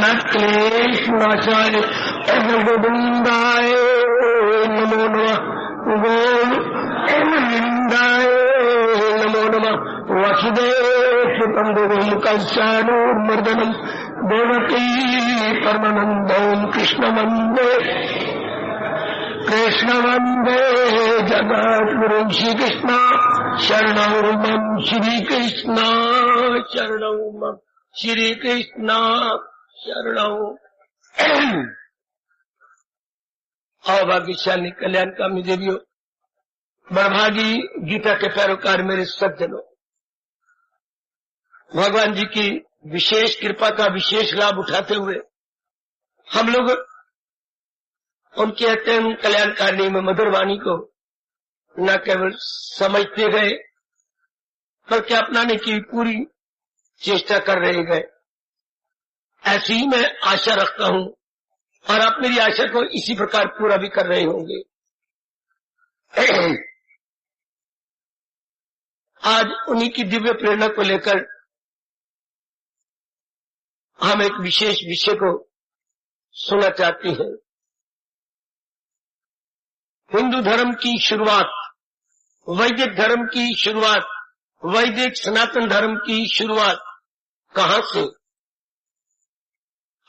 न क्लेश नाशाय गोविंदाय नमो नमः, गोविंदाय नमो नमः। वसुदेव कंसानूर्मर्दनम देवकी परमानंदम कृष्ण वंदे जगद्गुरु श्री कृष्ण शरणं मम श्री कृष्ण शरणं मम श्री कृष्ण शरणं। और भाग्यशाली कल्याणकामी देवियों, बड़भागी गीता के पैरोकार मेरे सज्जनों, भगवान जी की विशेष कृपा का विशेष लाभ उठाते हुए हम लोग उनके अत्यंत कल्याणकारी में मधुर वाणी को न केवल समझते गए बल्कि अपनाने की पूरी चेष्टा कर रहे गए। ऐसी ही मैं आशा रखता हूं और आप मेरी आशा को इसी प्रकार पूरा भी कर रहे होंगे। आज उन्हीं की दिव्य प्रेरणा को लेकर हम एक विशेष विषय को सुनना चाहते हैं। हिंदू धर्म की शुरुआत, वैदिक धर्म की शुरुआत, वैदिक सनातन धर्म की शुरुआत कहां से?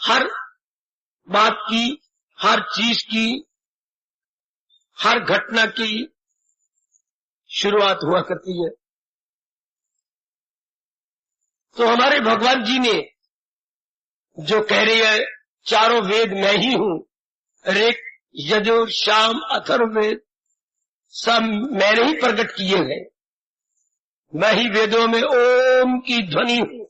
हर बात की, हर चीज की, हर घटना की शुरुआत हुआ करती है। तो हमारे भगवान जी ने जो कह रहे हैं, चारों वेद मैं ही हूं, ऋक यजुर साम अथर्ववेद सब मैंने ही प्रकट किए हैं। मैं ही वेदों में ओम की ध्वनि हूं।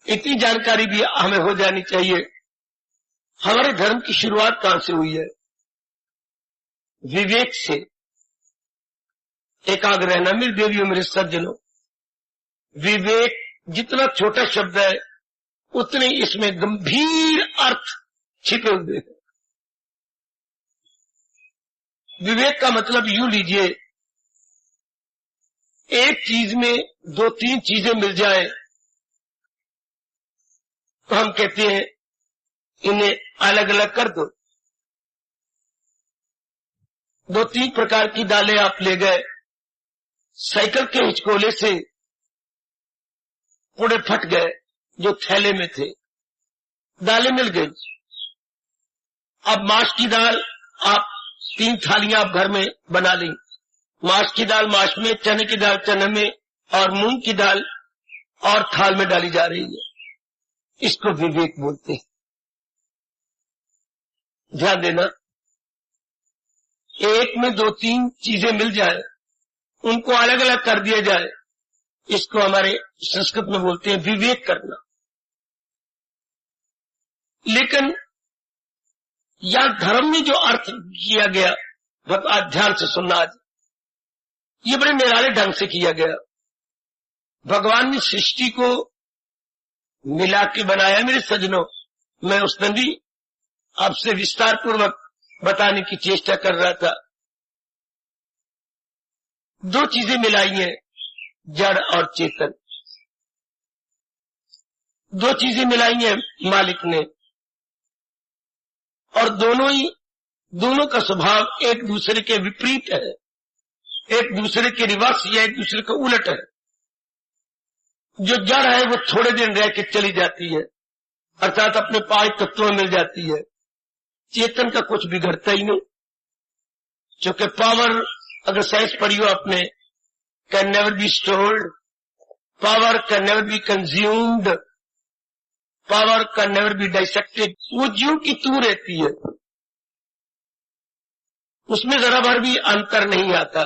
इतनी जानकारी भी हमें हो जानी चाहिए। हमारे धर्म की शुरुआत कहां से हुई है? विवेक से। एकाग्र रहना मेरी देवियों, मेरे सज्जनों। विवेक जितना छोटा शब्द है उतने इसमें गंभीर अर्थ छिपे हुए हैं। विवेक का मतलब यूं लीजिए, एक चीज में दो तीन चीजें मिल जाए तो हम कहते हैं इन्हें अलग अलग कर दो। दो तीन प्रकार की दालें आप ले गए, साइकिल के हिचकोले से पूरे फट गए जो थैले में थे, दालें मिल गई। अब माश की दाल आप तीन थालियां आप घर में बना ली। माश की दाल माश में, चने की दाल चने में और मूंग की दाल और थाल में डाली जा रही है। इसको विवेक बोलते हैं। ध्यान देना, एक में दो तीन चीजें मिल जाए, उनको अलग अलग कर दिया जाए, इसको हमारे संस्कृत में बोलते हैं विवेक करना। लेकिन यह धर्म में जो अर्थ किया गया, ध्यान से सुनना, आज ये बड़े निराले ढंग से किया गया। भगवान ने सृष्टि को मिला के बनाया मेरे सज्जनों। मैं उसमें भी आपसे विस्तार पूर्वक बताने की चेष्टा कर रहा था। दो चीजें मिलाई हैं, जड़ और चेतन। दो चीजें मिलाई हैं मालिक ने, और दोनों का स्वभाव एक दूसरे के विपरीत है, एक दूसरे के रिवर्स या एक दूसरे के उलट है। जो जड़ है वो थोड़े दिन रह के चली जाती है, अर्थात अपने 5 तत्वों में मिल जाती है। चेतन का कुछ बिगड़ता ही नहीं, क्योंकि पावर, अगर साइंस पढ़ी हो आपने, can never be stored, power can never be consumed, power can never be dissected. वो ज्यों की तू रहती है, उसमें जरा भर भी अंतर नहीं आता।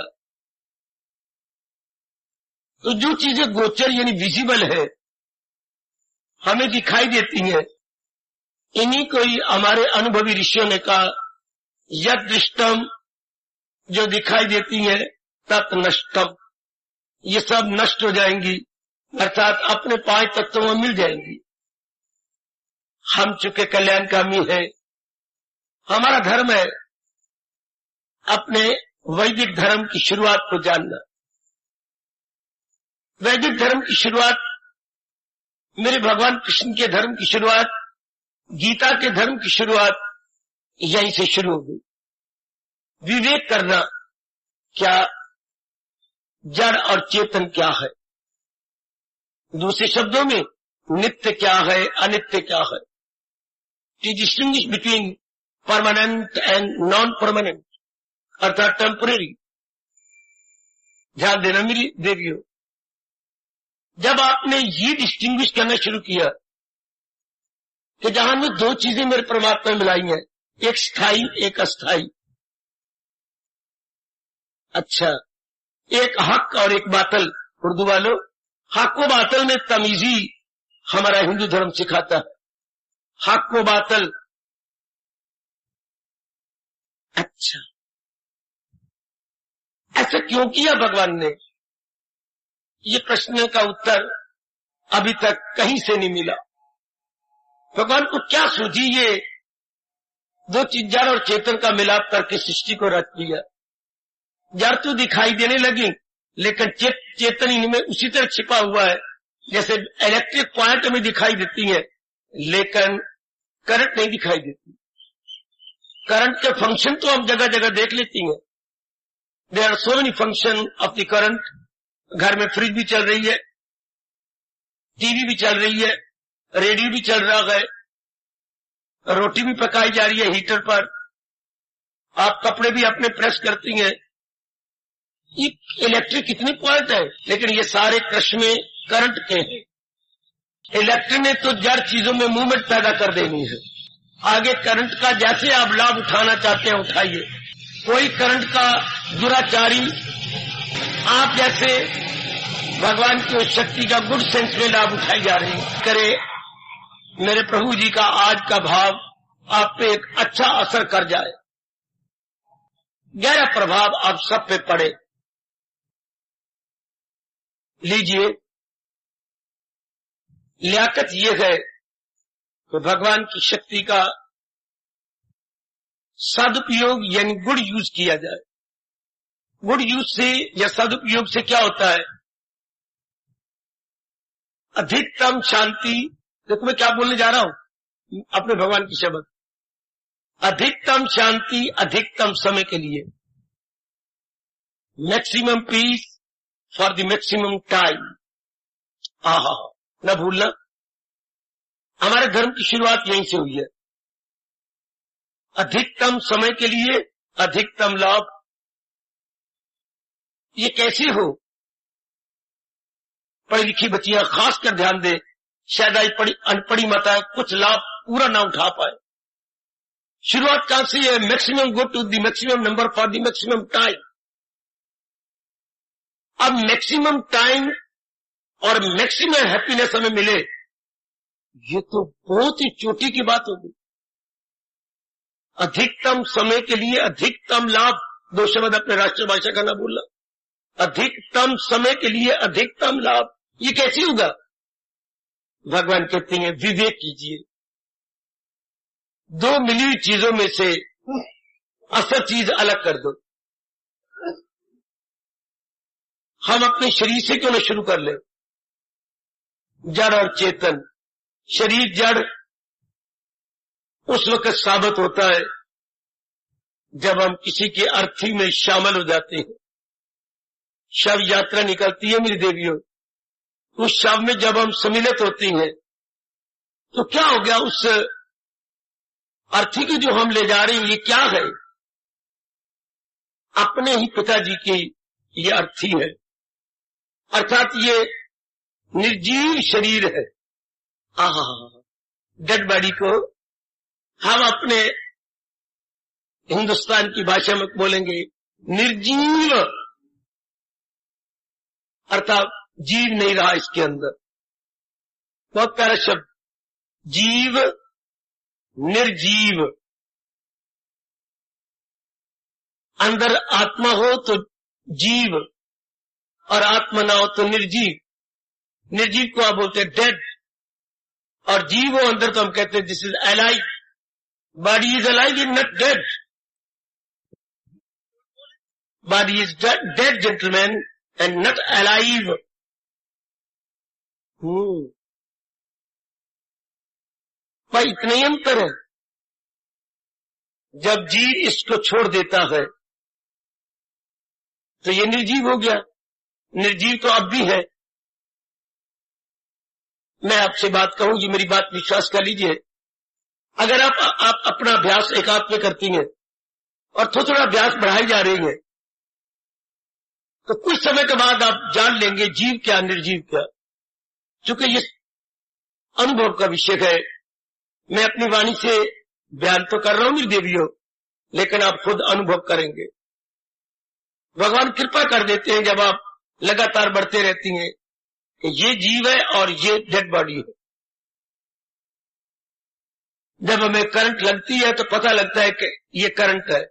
तो जो चीजें गोचर यानी विजिबल है, हमें दिखाई देती हैं, इन्हीं को ही हमारे अनुभवी ऋषियों ने कहा यद दृष्टम, जो दिखाई देती है, तत् नष्टम, ये सब नष्ट हो जाएंगी, अर्थात अपने 5 तत्वों में मिल जाएंगी। हम चूंकि कल्याणकामी है, हमारा धर्म है अपने वैदिक धर्म की शुरुआत को जानना। वैदिक धर्म की शुरुआत मेरे भगवान कृष्ण के धर्म की शुरुआत, गीता के धर्म की शुरुआत यहीं से शुरू हो गई। विवेक करना, क्या जड़ और चेतन क्या है, दूसरे शब्दों में नित्य क्या है, अनित्य क्या है, to distinguish between permanent and non permanent, अर्थात टेम्परेरी। ध्यान देना मेरी देवियों, जब आपने ये डिस्टिंग्विश करना शुरू किया कि जहां में दो चीजें मेरे परमात्मा में मिलाई हैं, एक स्थायी एक अस्थाई, अच्छा एक हक और एक बातल। उर्दू वालों, हक व बातल में तमीजी हमारा हिंदू धर्म सिखाता है, हक व बातल। अच्छा, ऐसा क्यों किया भगवान ने? ये प्रश्न का उत्तर अभी तक कहीं से नहीं मिला। भगवान को क्या सूझी ये दो चीज, जड़ और चेतन का मिलाप करके सृष्टि को रच दिया। जड़ तो दिखाई देने लगी, लेकिन चेतन इनमें उसी तरह छिपा हुआ है जैसे इलेक्ट्रिक पॉइंट में दिखाई देती है, लेकिन करंट नहीं दिखाई देती। करंट के फंक्शन तो हम जगह जगह देख लेती हैं। There are so many function of the current. घर में फ्रिज भी चल रही है, टीवी भी चल रही है, रेडियो भी चल रहा है, रोटी भी पकाई जा रही है हीटर पर, आप कपड़े भी अपने प्रेस करती हैं। ये इलेक्ट्रिक कितने पॉइंट है, लेकिन ये सारे कृष्ण में करंट के हैं। इलेक्ट्रिक ने तो जड़ चीजों में मूवमेंट पैदा कर देनी है। आगे करंट का जैसे आप लाभ उठाना चाहते हैं उठाइए। कोई करंट का दुराचारी आप जैसे भगवान की उस शक्ति का गुड सेंस में लाभ उठाई जा रही करे। मेरे प्रभु जी का आज का भाव आप पे एक अच्छा असर कर जाए, गहरा प्रभाव आप सब पे पड़े। लीजिए, लियाकत ये है कि भगवान की शक्ति का सदुपयोग यानी गुड यूज किया जाए। गुड यूज से या सदुपयोग से क्या होता है? अधिकतम शांति। देखो मैं क्या बोलने जा रहा हूं, अपने भगवान की शब्द। अधिकतम शांति अधिकतम समय के लिए, maximum peace for the maximum time. आहा, न भूलना, हमारे धर्म की शुरुआत यहीं से हुई है। अधिकतम समय के लिए अधिकतम लाभ। ये कैसे हो? पढ़ी लिखी बच्चियां खासकर ध्यान दे, शायद आज अनपढ़ी माताएं कुछ लाभ पूरा ना उठा पाए। शुरुआत कहां से है? Maximum go to the maximum number for the maximum time. अब मैक्सिमम टाइम और मैक्सिमम हैप्पीनेस हमें मिले, ये तो बहुत ही चोटी की बात होगी। अधिकतम समय के लिए अधिकतम लाभ, दो शब्द अपने राष्ट्रभाषा का ना बोलना। अधिकतम समय के लिए अधिकतम लाभ, ये कैसे होगा? भगवान कहते हैं विवेक कीजिए। दो मिली हुई चीजों में से असल चीज अलग कर दो। हम अपने शरीर से क्यों न शुरू कर ले? जड़ और चेतन। शरीर जड़ उस वक्त साबित होता है जब हम किसी के अर्थी में शामिल हो जाते हैं। शव यात्रा निकलती है मेरी देवियों, उस शव में जब हम सम्मिलित होती हैं तो क्या हो गया? उस अर्थी को जो हम ले जा रहे हैं ये क्या है? अपने ही पिताजी की ये अर्थी है, अर्थात ये निर्जीव शरीर है। आहा, डेड बॉडी को हम अपने हिंदुस्तान की भाषा में बोलेंगे निर्जीव, अर्थात जीव नहीं रहा इसके अंदर। बहुत प्यारा शब्द, जीव निर्जीव। अंदर आत्मा हो तो जीव और आत्मा ना हो तो निर्जीव। निर्जीव को आप बोलते हैं डेड, और जीव हो अंदर तो हम कहते हैं this is alive. Body is alive in not dead. Body is dead gentleman and not alive. भाई इतना ही अंतर है। जब जीव इसको छोड़ देता है तो ये निर्जीव हो गया। निर्जीव तो अब भी है। मैं आपसे बात कहूं, ये मेरी बात विश्वास कर लीजिए। अगर आप अपना अभ्यास एकांत में करती हैं और थोड़ा थोड़ा अभ्यास बढ़ाई जा रही है, तो कुछ समय के बाद आप जान लेंगे जीव क्या निर्जीव क्या। चूंकि ये अनुभव का विषय है, मैं अपनी वाणी से बयान तो कर रहा हूं निर्देवियों, लेकिन आप खुद अनुभव करेंगे। भगवान कृपा कर देते हैं जब आप लगातार बढ़ते रहती हैं कि ये जीव है और ये डेड बॉडी है। जब हमें करंट लगती है तो पता लगता है कि ये करंट है।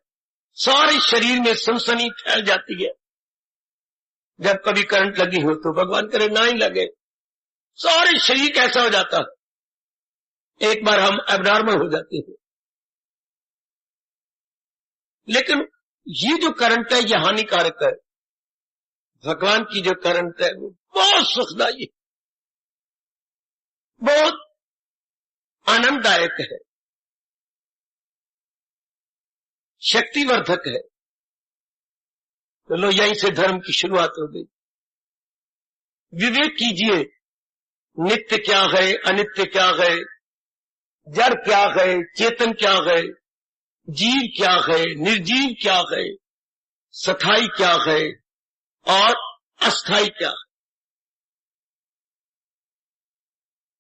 सारे शरीर में सनसनी फैल जाती है जब कभी करंट लगी हो तो। भगवान करे ना ही लगे, सारे शरीर कैसा हो जाता है। एक बार हम एबनॉर्मल हो जाते हैं। लेकिन ये जो करंट है ये हानिकारक है। भगवान की जो करंट है वो बहुत सुखदायी, बहुत आनंददायक है, शक्तिवर्धक है। तो लो यहीं से धर्म की शुरुआत हो गई। विवेक कीजिए, नित्य क्या है, अनित्य क्या है, जड़ क्या है, चेतन क्या है, जीव क्या है, निर्जीव क्या है, स्थायी क्या है और अस्थायी क्या है।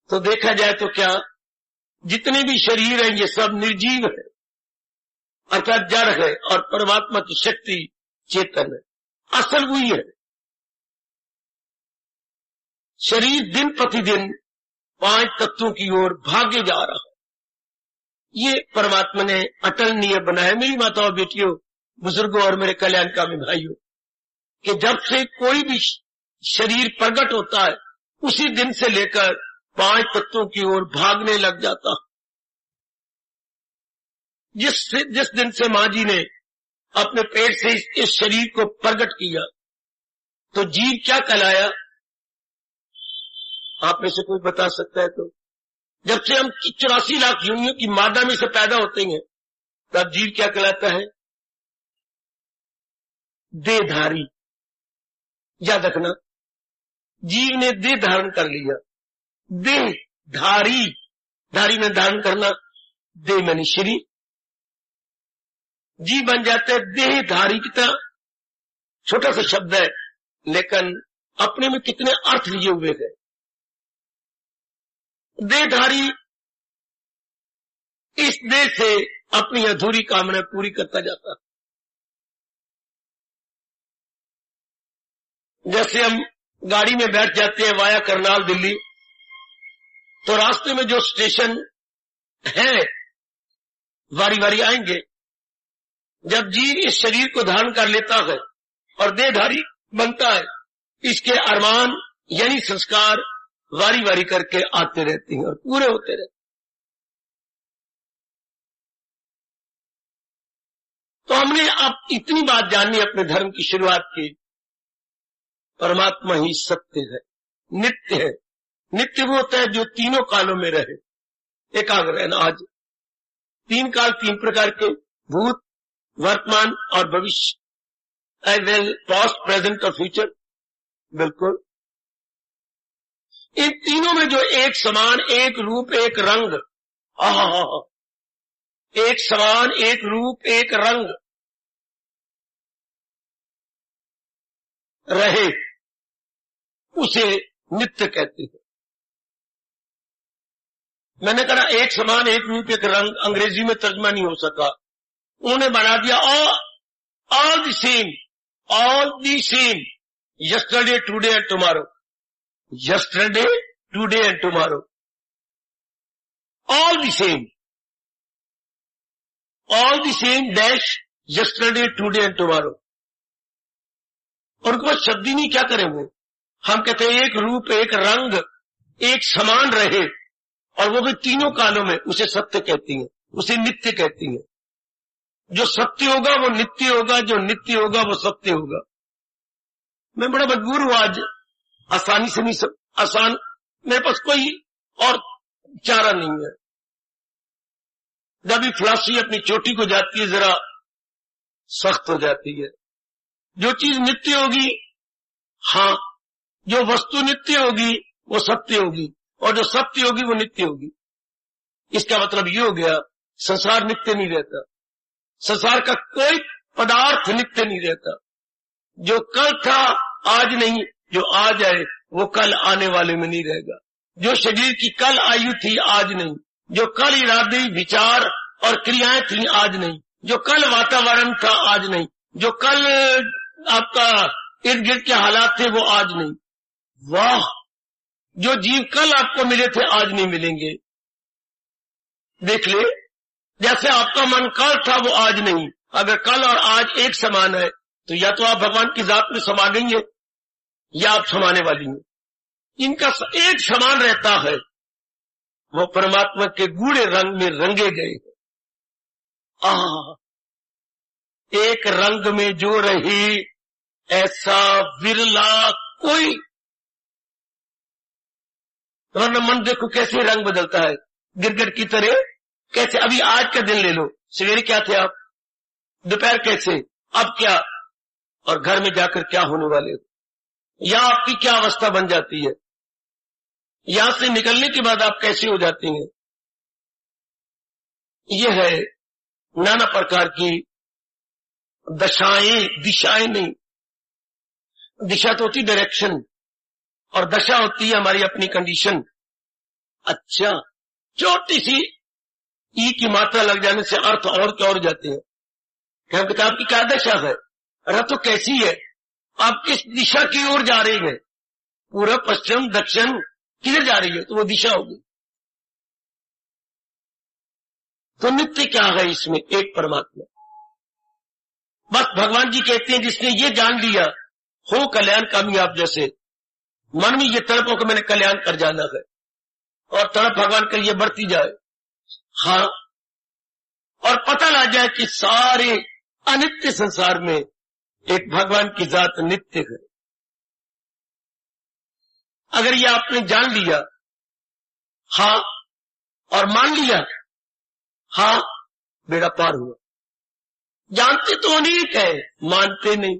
तो देखा जाए तो क्या जितने भी शरीर हैं ये सब निर्जीव है, अर्थात जड़ है, और परमात्मा की शक्ति चेतन है, असल वही है। शरीर दिन प्रतिदिन 5 तत्वों की ओर भागे जा रहा है। ये परमात्मा ने अटल नियम बनाया। मेरी माताओं, बेटियों, बुजुर्गों और मेरे कल्याणकामी भाइयों, कि जब से कोई भी शरीर प्रकट होता है उसी दिन से लेकर 5 तत्वों की ओर भागने लग जाता। जिस दिन से मां जी ने अपने पेट से इस शरीर को प्रकट किया तो जीव क्या कहलाया? आप में से कोई बता सकता है तो? जब से हम 84 लाख योनियों की मादा में से पैदा होते हैं तब जीव क्या कहलाता है? देहधारी। याद रखना, जीव ने देह धारण कर लिया। देहधारी, धारी में धारण करना, देह मानी शरीर। जीव बन जाते हैं देहधारी। कितना छोटा सा शब्द है लेकिन अपने में कितने अर्थ लिए हुए हैं। देहधारी इस देह से अपनी अधूरी कामना पूरी करता जाता। जैसे हम गाड़ी में बैठ जाते हैं वाया करनाल दिल्ली, तो रास्ते में जो स्टेशन है वारी वारी आएंगे। जब जीव इस शरीर को धारण कर लेता है और देहधारी बनता है, इसके अरमान यानी संस्कार वारी वारी करके आते रहते हैं और पूरे होते रहते। तो हमने अब इतनी बात जानी अपने धर्म की शुरुआत की, परमात्मा ही सत्य है, नित्य है। नित्य वो होता है जो तीनों कालों में रहे, एकाग्र रहना। आज 3 काल 3 प्रकार के, भूत, वर्तमान और भविष्य, एज वेल पास्ट, प्रेजेंट और फ्यूचर। बिल्कुल इन तीनों में जो एक समान, एक रूप, एक रंग, एक समान, एक रूप, एक रंग रहे, उसे नित्य कहते हैं। मैंने कहा एक समान, एक रूप, एक रंग, अंग्रेजी में तर्जमा नहीं हो सका, उन्होंने बना दिया all the same, all the same, yesterday, today and tomorrow. Yesterday, today and tomorrow, all the same, all the same dash yesterday, today and tomorrow. और उनको शब्द ही नहीं, क्या करेंगे? हम कहते हैं एक रूप, एक रंग, एक समान रहे, और वो भी तीनों कालों में, उसे सत्य कहती हैं, उसे नित्य कहती हैं। जो सत्य होगा वो नित्य होगा, जो नित्य होगा वो सत्य होगा। मैं बड़ा मजबूर हूं आज, आसानी से नहीं, आसान, मेरे पास कोई और चारा नहीं है। जब भी फिलॉसफी अपनी चोटी को जाती है जरा सख्त हो जाती है। जो चीज नित्य होगी, हाँ, जो वस्तु नित्य होगी वो सत्य होगी, और जो सत्य होगी वो नित्य होगी। इसका मतलब ये हो गया संसार नित्य नहीं रहता, संसार का कोई पदार्थ नित्य नहीं रहता। जो कल था आज नहीं, जो आज आए वो कल आने वाले में नहीं रहेगा। जो शरीर की कल आयु थी आज नहीं, जो कल इरादे विचार और क्रियाएं थी आज नहीं, जो कल वातावरण था आज नहीं, जो कल आपका इर्द गिर्द के हालात थे वो आज नहीं। वाह, जो जीव कल आपको मिले थे आज नहीं मिलेंगे। देख ले, जैसे आपका मन कल था वो आज नहीं। अगर कल और आज एक समान है तो या तो आप भगवान की जात में समा गई हैं या आप समाने वाली हैं। इनका एक समान रहता है, वो परमात्मा के गूढ़े रंग में रंगे गए हैं। एक रंग में जो रही ऐसा विरला कोई। वरना मन देखो कैसे रंग बदलता है, गिरगिट की तरह। कैसे अभी आज का दिन ले लो, सवेरे क्या थे आप, दोपहर कैसे, अब क्या, और घर में जाकर क्या होने वाले हो, या आपकी क्या अवस्था बन जाती है, यहां से निकलने के बाद आप कैसे हो जाती हैं। यह है नाना प्रकार की दशाएं, दिशाएं नहीं। दिशा तो होती डायरेक्शन, और दशा होती है हमारी अपनी कंडीशन। अच्छा, छोटी सी ई की मात्रा लग जाने से अर्थ और क्या और जाते हैं। क्या किताब की क्या दशा है, अरे तो कैसी है, आप किस दिशा की ओर जा रही है, पूर्व पश्चिम दक्षिण किधर जा रही है, तो वो दिशा होगी। तो नित्य क्या है इसमें, एक परमात्मा। बस भगवान जी कहते हैं जिसने ये जान लिया हो कल्याण कामयाब। जैसे मन में ये तड़पों को मैंने कल्याण कर जाना है, और तड़प भगवान के लिए बढ़ती जाए, हाँ, और पता लग जाए कि सारे अनित्य संसार में एक भगवान की जात नित्य है। अगर ये आपने जान लिया, हाँ, और मान लिया, हाँ, बेड़ा पार हुआ। जानते तो अनेक है, मानते नहीं।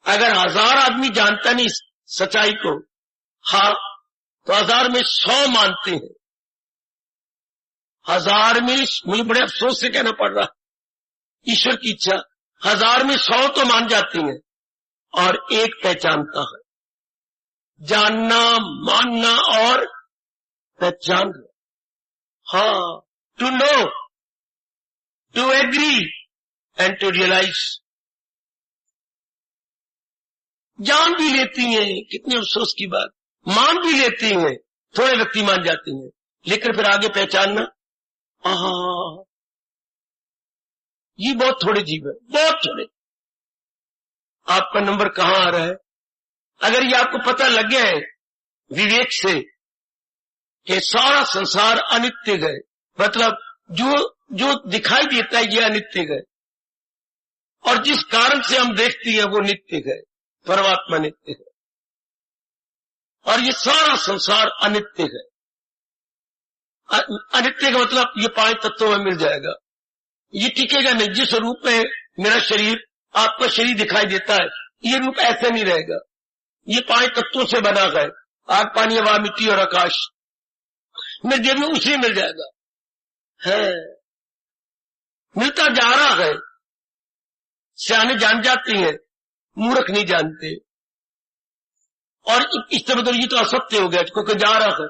अगर 1000 आदमी जानता नहीं सच्चाई को, हाँ, तो 1000 में 100 मानते हैं। 1000 में, मुझे बड़े अफसोस से कहना पड़ रहा, ईश्वर की इच्छा, 1000 में 100 तो मान जाती हैं, और एक पहचानता है। जानना, मानना और पहचानना, हाँ, to know, to agree and to realise. जान भी लेती हैं, कितने अफसोस की बात, मान भी लेती हैं, थोड़े व्यक्ति मान जाते हैं, लेकिन फिर आगे पहचानना, ये बहुत थोड़े जीव है, बहुत थोड़े। आपका नंबर कहां आ रहा है। अगर ये आपको पता लग गया है विवेक से कि सारा संसार अनित्य है, मतलब जो दिखाई देता है ये अनित्य है, और जिस कारण से हम देखते हैं वो नित्य है, परमात्मा नित्य है, और ये सारा संसार अनित्य है। अनित्य का मतलब ये 5 तत्वों में मिल जाएगा, ये टिकेगा नहीं। जिस रूप में मेरा शरीर, आपका शरीर दिखाई देता है, ये रूप ऐसे नहीं रहेगा। ये 5 तत्वों से बना है, आग, पानी, हवा, मिट्टी और आकाश। मैं जब उसी मिल जाएगा है, मिलता जा रहा है। सियाने जान जाते हैं, मूर्ख नहीं जानते। और इस तरह ये तो असत्य हो गया, क्योंकि जा रहा है।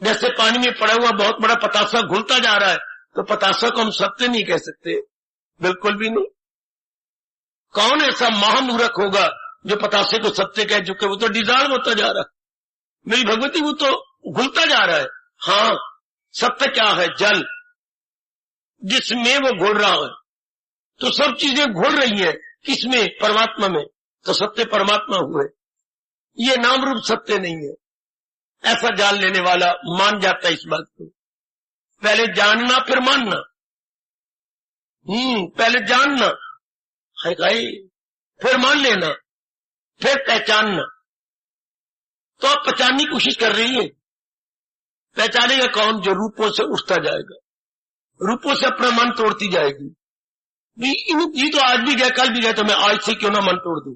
जैसे पानी में पड़ा हुआ बहुत बड़ा पतासा घुलता जा रहा है, तो पतासा को हम सत्य नहीं कह सकते, बिल्कुल भी नहीं। कौन ऐसा महामूर्ख होगा जो पतासे को सत्य कह चुके, वो तो डिजॉल्व होता जा रहा है। मेरी भगवती, वो तो घुलता जा रहा है। हाँ, सत्य क्या है, जल, जिसमें वो घुल रहा है। तो सब चीजें घुल रही है, किसमें, परमात्मा में, तो सत्य परमात्मा हुए। ये नाम रूप सत्य नहीं है। ऐसा जान लेने वाला मान जाता है इस बात को। पहले जानना फिर मानना, पहले जानना है, फिर मान लेना, फिर पहचानना। तो आप पहचानने की कोशिश कर रही है, पहचानेगा कौन? जो रूपों से उठता जाएगा, रूपों से अपना मन तोड़ती जाएगी। ये तो आज भी गया, कल भी गया, तो मैं आज से क्यों ना मन तोड़ दूं?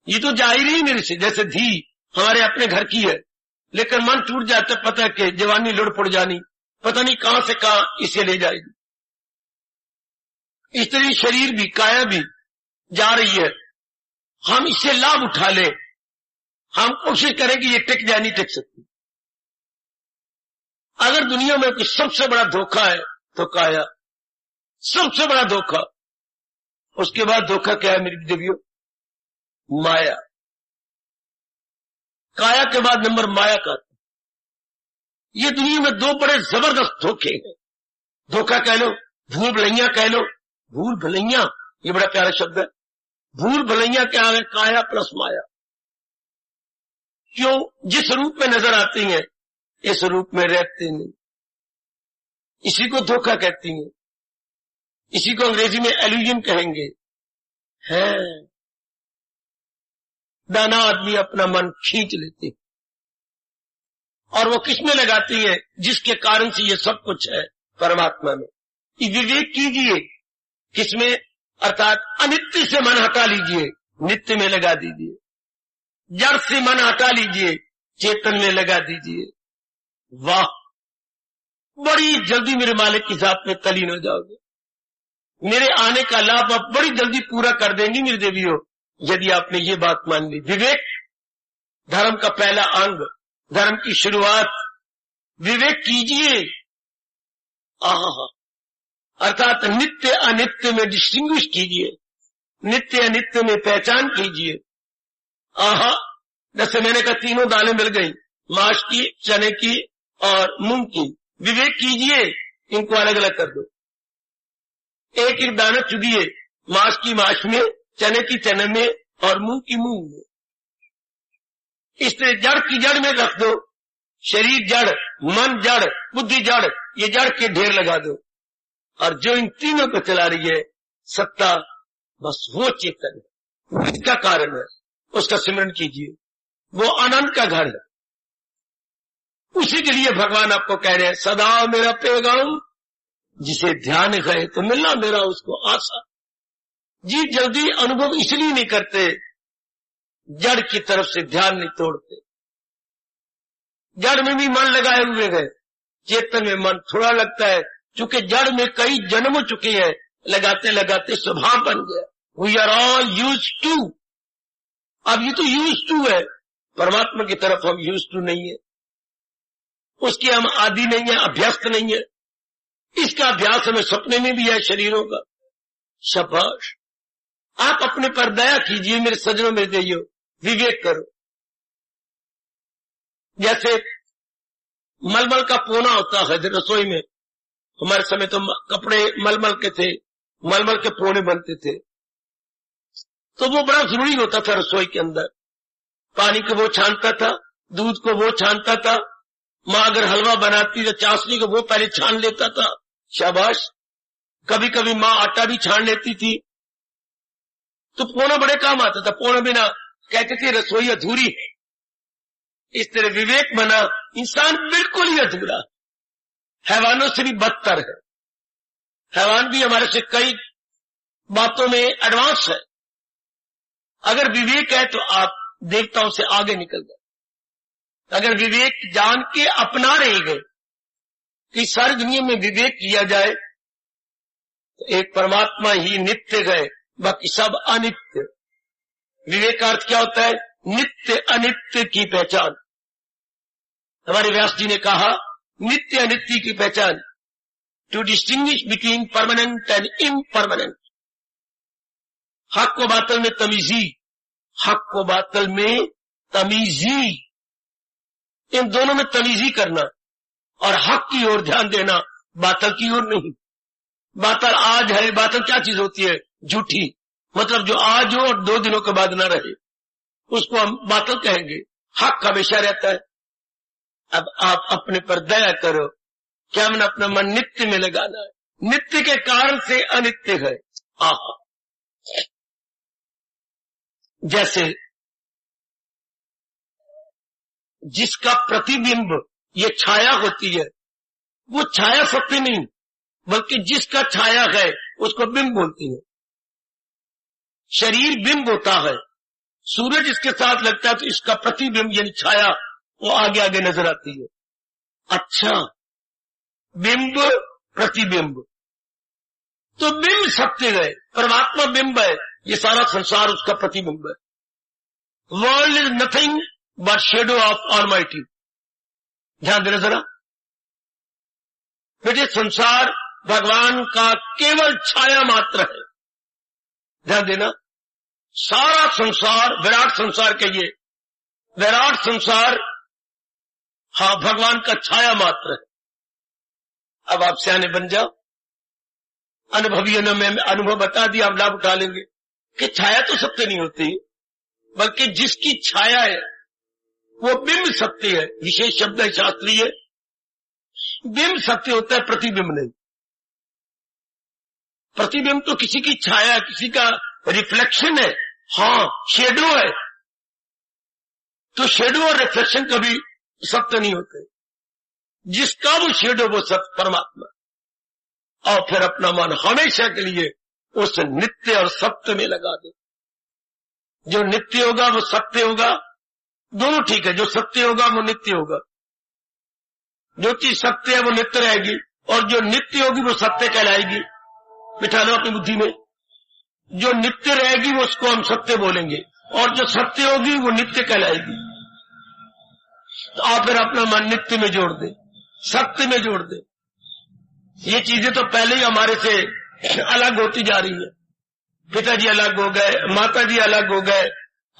ये तो जा ही नहीं मेरे से। जैसे धी हमारे अपने घर की है, लेकिन मन टूट जाता, पता है कि जवानी लुढ़ पड़ जानी, पता नहीं कहां से कहां इसे ले जाएगी। इस तरह शरीर भी, काया भी जा रही है, हम इससे लाभ उठा लें, हम कोशिश करें कि ये टिक जाए, नहीं टिक सकती। अगर दुनिया में कोई सबसे बड़ा धोखा है तो काया, सबसे बड़ा धोखा। उसके बाद धोखा क्या है मेरी देवियों? माया। काया के बाद नंबर माया का। ये दुनिया में दो बड़े जबरदस्त धोखे हैं। धोखा कह लो, भूल भलैया कह लो। भूल भलैया ये बड़ा प्यारा शब्द है। भूल भलैया क्या है? काया प्लस माया। क्यों? जिस रूप में नजर आती हैं इस रूप में रहते नहीं, इसी को धोखा कहती हैं। इसी को अंग्रेजी में एल्यूजन कहेंगे। है दाना आदमी अपना मन खींच लेते हैं, और वो किसमें लगाती है? जिसके कारण से ये सब कुछ है परमात्मा में। विवेक कीजिए किसमें? अर्थात अनित्य से मन हटा लीजिए, नित्य में लगा दीजिए। जड़ से मन हटा लीजिए, चेतन में लगा दीजिए। वाह, बड़ी जल्दी मेरे मालिक की जात में तलीन हो जाओगे। मेरे आने का लाभ आप बड़ी जल्दी पूरा कर देंगी मेरी देवियों, यदि आपने ये बात मान ली। विवेक धर्म का पहला अंग, धर्म की शुरुआत। विवेक कीजिए। आहा, अर्थात नित्य अनित्य में डिस्टिंग्विश कीजिए, नित्य अनित्य में पहचान कीजिए। आहा, जैसे मैंने कहा तीनों दालें मिल गई, माश की, चने की और मूंग की। विवेक कीजिए, इनको अलग अलग कर दो। एक एक दाना चुगिए, माश की माश में, चने की चने में और मूंग की मूंग में। इस तरह जड़ की जड़ में रख दो। शरीर जड़, मन जड़, बुद्धि जड़, ये जड़ के ढेर लगा दो। और जो इन तीनों को चला रही है सत्ता, बस वो चेतन है, इसका कारण है, उसका सिमरन कीजिए। वो आनंद का घर है। उसी के लिए भगवान आपको कह रहे हैं, सदा मेरा पैगाम जिसे ध्यान गए तो मिलना मेरा उसको आशा। जी जल्दी अनुभव इसलिए नहीं करते, जड़ की तरफ से ध्यान नहीं तोड़ते। जड़ में भी मन लगाए हुए गए, चेतन में मन थोड़ा लगता है, चूंकि जड़ में कई जन्म हो चुके हैं, लगाते लगाते स्वभाव बन गया। We are all use to. अब ये तो यूज टू है, परमात्मा की तरफ हम यूज टू नहीं है, उसके हम आदि नहीं है, अभ्यस्त नहीं है। इसका अभ्यास हमें सपने में भी है शरीरों का। शाबाश, आप अपने पर दया कीजिए मेरे सजनों, मेरे देइयो, विवेक करो। जैसे मलमल का पोना होता है रसोई में, हमारे समय तो कपड़े मलमल के थे, मलमल के पोने बनते थे, तो वो बड़ा जरूरी होता था रसोई के अंदर। पानी को वो छानता था, दूध को वो छानता था, माँ अगर हलवा बनाती तो चाशनी को वो पहले छान लेता था। शाबाश, कभी कभी माँ आटा भी छान लेती थी, तो पोना बड़े काम आता था। पोना बिना कहते थे रसोई अधूरी है। इस तरह विवेक बना, इंसान बिल्कुल ही अधूरा, हैवानों से भी बदतर है। हैवान भी हमारे से कई बातों में एडवांस है। अगर विवेक है तो आप देवताओं से आगे निकल गए। अगर विवेक जान के अपना रह गए कि सारी दुनिया में विवेक किया जाए, तो एक परमात्मा ही नित्य गए, बाकी सब अनित्य। विवेक का अर्थ क्या होता है? नित्य अनित्य की पहचान। हमारे व्यास जी ने कहा, नित्य अनित्य की पहचान, to distinguish between permanent and impermanent. हक को बातल में तमीजी, हक को बातल में तमीजी, इन दोनों में तमीजी करना और हक की ओर ध्यान देना, बातल की ओर नहीं। बातल आज है, बातल क्या चीज होती है? झूठी, मतलब जो आज हो और 2 दिनों के बाद ना रहे, उसको हम बातल कहेंगे। हक हमेशा रहता है। अब आप अपने पर दया करो, क्या मैंने अपना मन नित्य में लगाना है। नित्य के कारण से अनित्य है। आहा, जैसे जिसका प्रतिबिंब ये छाया होती है, वो छाया सत्य नहीं, बल्कि जिसका छाया है उसको बिंब बोलती है। शरीर बिंब होता है, सूरज इसके साथ लगता है तो इसका प्रतिबिंब यानी छाया वो आगे आगे नजर आती है। अच्छा, बिंब प्रतिबिंब, तो बिंब सत्य है, परमात्मा बिंब है, ये सारा संसार उसका प्रतिबिंब है। World is nothing but shadow of almighty. ध्यान देना जरा बेटे, संसार भगवान का केवल छाया मात्र है। ध्यान देना, सारा संसार विराट संसार कहिए, विराट संसार हाँ भगवान का छाया मात्र है। अब आप सियाने बन जाओ, अनुभवी ने मैं अनुभव बता दिया, आप लाभ उठा लेंगे कि छाया तो सत्य नहीं होती, बल्कि जिसकी छाया है वो बिंब सत्य है। विशेष शब्द है शास्त्रीय, बिंब सत्य होता है, प्रतिबिंब नहीं। प्रतिबिंब तो किसी की छाया, किसी का रिफ्लेक्शन है, हाँ शेडो है, तो शेडो और रिफ्लेक्शन कभी सत्य नहीं होते। जिसका वो शेडो वो सत्य परमात्मा, और फिर अपना मन हमेशा के लिए उस नित्य और सत्य में लगा दे। जो नित्य होगा वो सत्य होगा, दोनों ठीक है, जो सत्य होगा वो नित्य होगा। जो चीज सत्य है वो नित्य रहेगी, और जो नित्य होगी वो सत्य कहलाएगी। बिठा लो अपनी बुद्धि में, जो नित्य रहेगी वो उसको हम सत्य बोलेंगे, और जो सत्य होगी वो नित्य कहलाएगी। तो आप फिर अपना मन नित्य में जोड़ दे, सत्य में जोड़ दे। ये चीजें तो पहले ही हमारे से अलग होती जा रही है। पिताजी अलग हो गए, माताजी अलग हो गए,